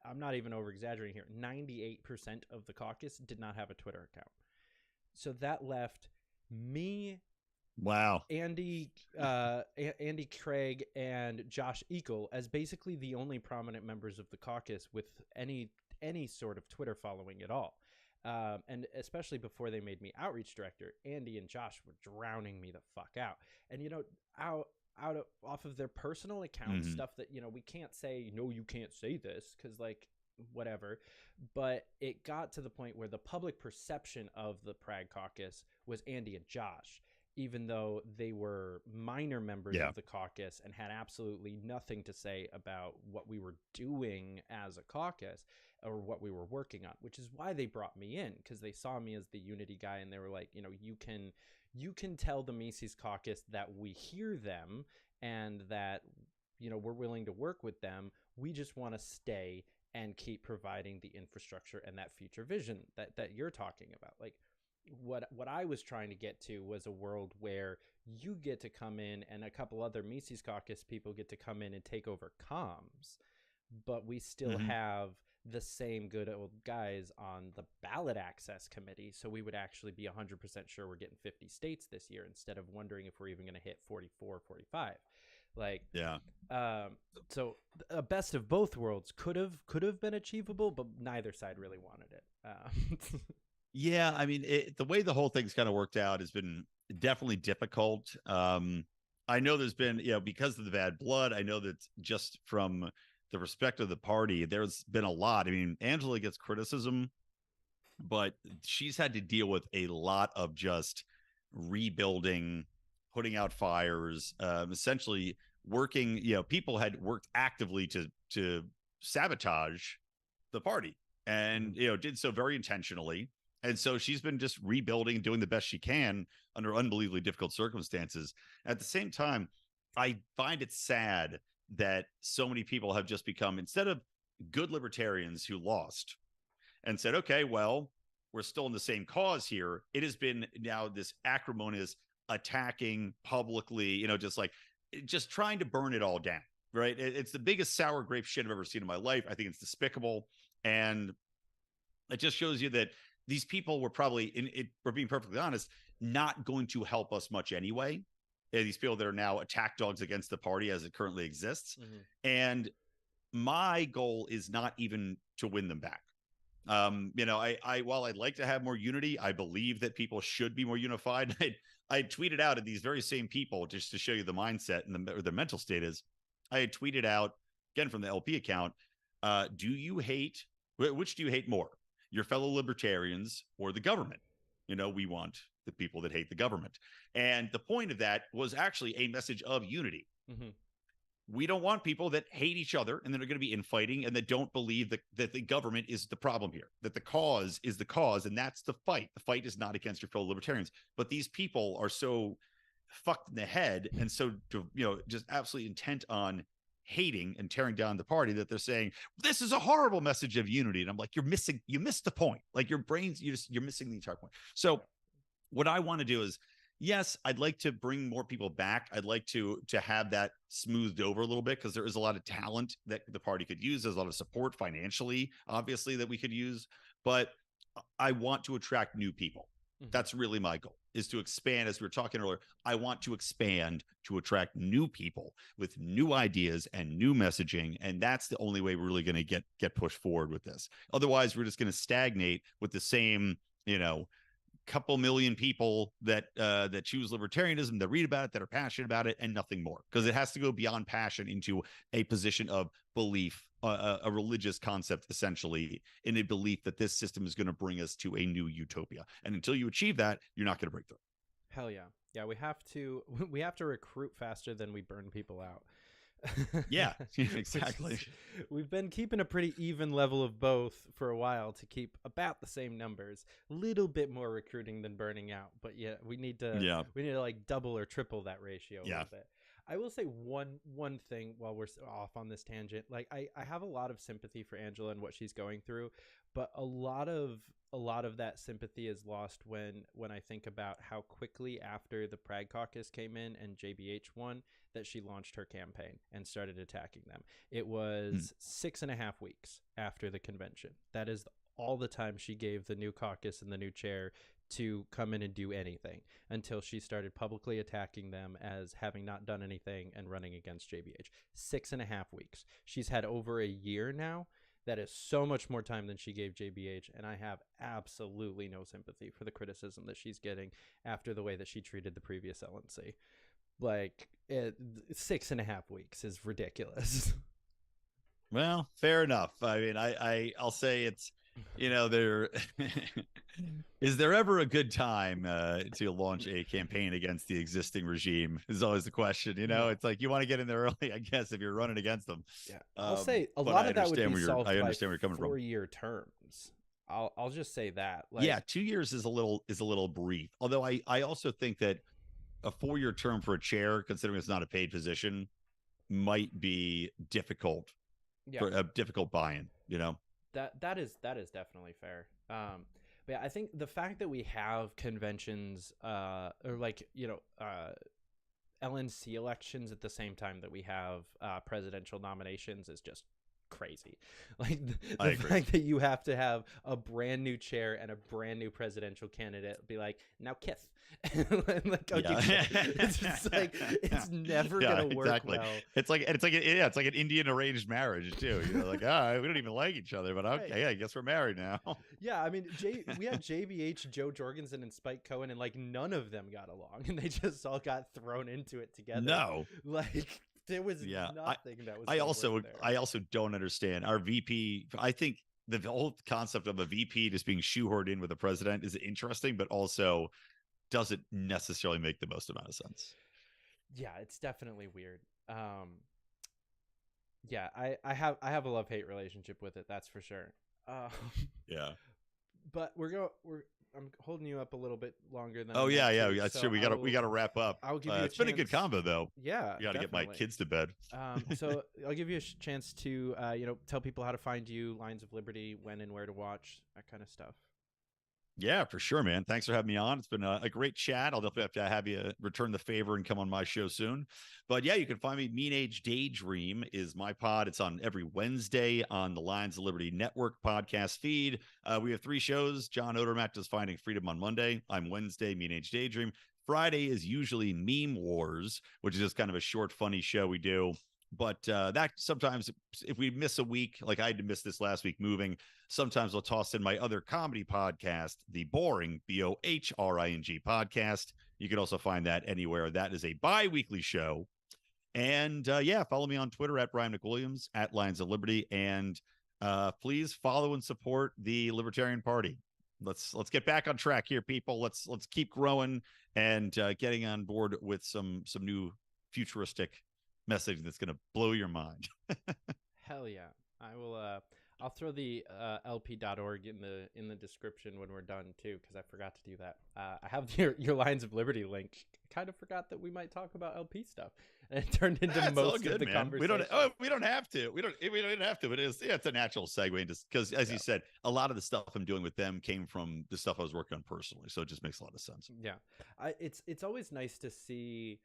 I'm not even over exaggerating here, 98% of the caucus did not have a Twitter account. So that left me, Andy Craig, and Josh Eagle as basically the only prominent members of the caucus with any sort of Twitter following at all. And especially before they made me outreach director, Andy and Josh were drowning me the fuck out. And, you know, off of their personal accounts, stuff that, you know, we can't say, no, you can't say this, because, like, whatever. But it got to the point where the public perception of the Prague caucus was Andy and Josh, even though they were minor members of the caucus and had absolutely nothing to say about what we were doing as a caucus or what we were working on, which is why they brought me in, because they saw me as the unity guy, and they were like, you know, you can tell the Mises caucus that we hear them and that, you know, we're willing to work with them. We just want to stay and keep providing the infrastructure and that future vision that you're talking about. Like, what I was trying to get to was a world where you get to come in and a couple other Mises Caucus people get to come in and take over comms, but we still have the same good old guys on the ballot access committee, so we would actually be 100% sure we're getting 50 states this year instead of wondering if we're even going to hit 44, 45. Like, yeah. So a best of both worlds could have been achievable, but neither side really wanted it. Yeah, I mean, the way the whole thing's kind of worked out has been definitely difficult. I know there's been, because of the bad blood, I know that just from the perspective of the party, there's been a lot. I mean, Angela gets criticism, but she's had to deal with a lot of just rebuilding, putting out fires, essentially working, people had worked actively to sabotage the party and, did so very intentionally. And so she's been just rebuilding, doing the best she can under unbelievably difficult circumstances. At the same time, I find it sad that so many people have just become, instead of good libertarians who lost and said, okay, well, we're still in the same cause here. It has been now this acrimonious attacking publicly, just trying to burn it all down, right? It's the biggest sour grape shit I've ever seen in my life. I think it's despicable. And it just shows you that these people were probably, we're being perfectly honest, not going to help us much anyway. These people that are now attack dogs against the party as it currently exists. Mm-hmm. And my goal is not even to win them back. While I'd like to have more unity, I believe that people should be more unified. I tweeted out at these very same people, just to show you the mindset and their mental state is, I had tweeted out, again, from the LP account, which do you hate more? Your fellow libertarians or the government? We want the people that hate the government. And the point of that was actually a message of unity. Mm-hmm. We don't want people that hate each other and that are going to be infighting and that don't believe that the government is the problem here, that the cause is the cause. And that's the fight. The fight is not against your fellow libertarians. But these people are so fucked in the head and so, just absolutely intent on hating and tearing down the party that they're saying, this is a horrible message of unity. And I'm like, you missed the point. Like your brains, you're missing the entire point. So what I want to do is, yes, I'd like to bring more people back. I'd like to have that smoothed over a little bit because there is a lot of talent that the party could use. There's a lot of support financially, obviously, that we could use. But I want to attract new people. Mm-hmm. That's really my goal, is to expand. As we were talking earlier, I want to expand to attract new people with new ideas and new messaging. And that's the only way we're really going to get pushed forward with this. Otherwise, we're just going to stagnate with the same, couple million people that choose libertarianism, that read about it, that are passionate about it, and nothing more, because it has to go beyond passion into a position of belief, a religious concept, essentially, in a belief that this system is going to bring us to a new utopia. And until you achieve that, you're not going to break through. Hell yeah. We have to recruit faster than we burn people out. Yeah, exactly. We've been keeping a pretty even level of both for a while to keep about the same numbers. A little bit more recruiting than burning out, but yeah, we need to like double or triple that ratio a little bit. I will say one thing while we're off on this tangent. Like I have a lot of sympathy for Angela and what she's going through, but a lot of that sympathy is lost when I think about how quickly after the Prague Caucus came in and JBH won that she launched her campaign and started attacking them. It was 6.5 weeks after the convention. That is all the time she gave the new caucus and the new chair to come in and do anything until she started publicly attacking them as having not done anything and running against JBH. 6.5 weeks. She's had over a year now. That is so much more time than she gave JBH, and I have absolutely no sympathy for the criticism that she's getting after the way that she treated the previous LNC. Like, 6.5 weeks is ridiculous. Well, fair enough. I mean, I'll say it's, there is there ever a good time to launch a campaign against the existing regime is always the question. It's like you want to get in there early, I guess, if you're running against them. Yeah, I'll say a lot of that would be solved by 4-year terms. I'll just say that. Like, yeah, 2 years is a little brief. Although I also think that a 4-year term for a chair, considering it's not a paid position, might be difficult. Yeah. For a difficult buy-in. That is definitely fair. But yeah, I think the fact that we have conventions LNC elections at the same time that we have presidential nominations is just crazy. Like I the agree. fact that you have to have a brand new chair and a brand new presidential candidate be like, now kiss. And like, go do shit. It's just like, it's never gonna work well. It's like an Indian arranged marriage too. You know, like, we don't even like each other, but okay, Right. yeah, I guess we're married now. Yeah, I mean, we had JBH, Joe Jorgensen, and Spike Cohen, and like none of them got along, and they just all got thrown into it together. No, like there was nothing that was. I also don't understand our VP. I think the whole concept of a VP just being shoehorned in with a president is interesting, but also doesn't necessarily make the most amount of sense. Yeah, it's definitely weird. Yeah, I have a love-hate relationship with it, that's for sure. Yeah, but I'm holding you up a little bit longer than. Yeah, that's true. We gotta wrap up. I'll give you. It's been a good combo though. Yeah, you gotta get my kids to bed. So I'll give you a chance to tell people how to find you, Lines of Liberty, when and where to watch, that kind of stuff. Yeah, for sure, man. Thanks for having me on. It's been a great chat. I'll definitely have to have you return the favor and come on my show soon. But yeah, you can find me. Mean Age Daydream is my pod. It's on every Wednesday on the Lines of Liberty Network podcast feed. We have 3 shows. John Odermatt does Finding Freedom on Monday. I'm Wednesday, Mean Age Daydream. Friday is usually Meme Wars, which is just kind of a short, funny show we do. But that sometimes, if we miss a week, like I had to miss this last week moving, sometimes I'll toss in my other comedy podcast, the Boring, BOHRING podcast. You can also find that anywhere. That is a bi-weekly show. And follow me on Twitter at Brian McWilliams, at Lines of Liberty. And please follow and support the Libertarian Party. Let's get back on track here, people. Let's keep growing and getting on board with some new futuristic message that's going to blow your mind. Hell yeah. I will I'll throw the lp.org in the description when we're done too, because I forgot to do that. I have your Lines of Liberty link. I kind of forgot that we might talk about LP stuff, and it turned into most of the conversation. We don't have to. We don't have to. But it's a natural segue, just because, as you said, a lot of the stuff I'm doing with them came from the stuff I was working on personally, so it just makes a lot of sense. Yeah, it's always nice to see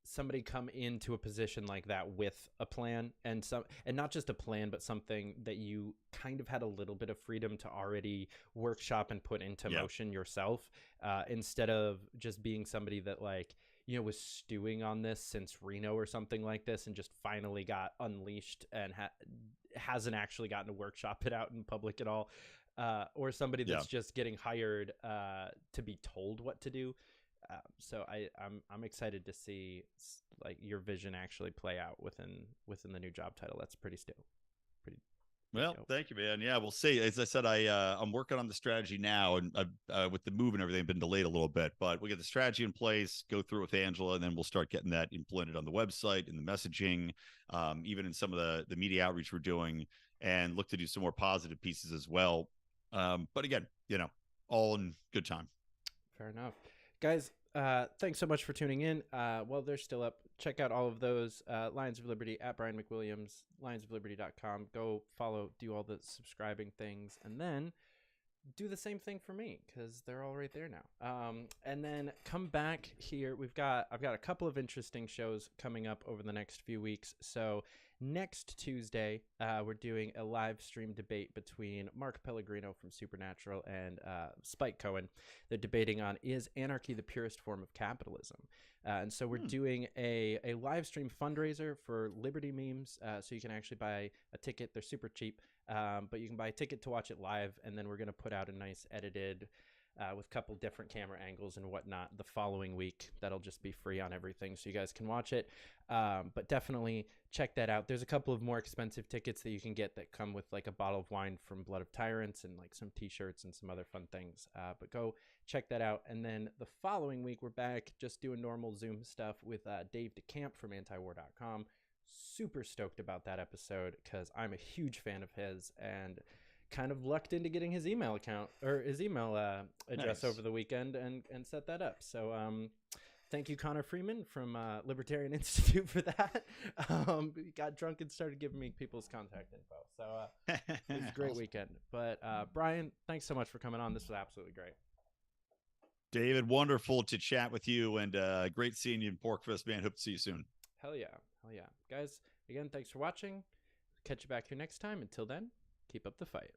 somebody come into a position like that with a plan, and not just a plan, but something that you kind of had a little bit of freedom to already workshop and put into motion yourself, instead of just being somebody that was stewing on this since Reno or something like this, and just finally got unleashed and hasn't actually gotten to workshop it out in public at all, or somebody that's just getting hired to be told what to do. So I'm excited to see your vision actually play out within the new job title. That's pretty Well, thank you, man. Yeah, we'll see. As I said, I'm working on the strategy now, and with the move and everything, been delayed a little bit, but we'll get the strategy in place, go through it with Angela, and then we'll start getting that implemented on the website, in the messaging, even in some of the media outreach we're doing, and look to do some more positive pieces as well. But again, all in good time. Fair enough. Guys, thanks so much for tuning in. Well, they're still up. Check out all of those. Lions of Liberty at Brian McWilliams, lionsofliberty.com. Go follow, do all the subscribing things, and then do the same thing for me, because they're all right there now. And then come back here. I've got a couple of interesting shows coming up over the next few weeks. So next Tuesday, we're doing a live stream debate between Mark Pellegrino from Supernatural and Spike Cohen. They're debating on, is anarchy the purest form of capitalism? And so we're doing a live stream fundraiser for Liberty memes. So you can actually buy a ticket. They're super cheap, but you can buy a ticket to watch it live. And then we're going to put out a nice edited with a couple different camera angles and whatnot the following week. That'll just be free on everything, so you guys can watch it. But definitely check that out. There's a couple of more expensive tickets that you can get that come with a bottle of wine from Blood of Tyrants and some t-shirts and some other fun things. But go check that out. And then the following week, we're back just doing normal Zoom stuff with Dave DeCamp from antiwar.com. Super stoked about that episode, because I'm a huge fan of his, and kind of lucked into getting his email account or his email address over the weekend and set that up. So thank you, Connor Freeman from Libertarian Institute, for that. He got drunk and started giving me people's contact info. So it was a great weekend. But Brian, thanks so much for coming on. This was absolutely great. David, wonderful to chat with you, and great seeing you in Porkfest, man. Hope to see you soon. Hell yeah. Guys, Again, thanks for watching. Catch you back here next time. Until then, keep up the fight.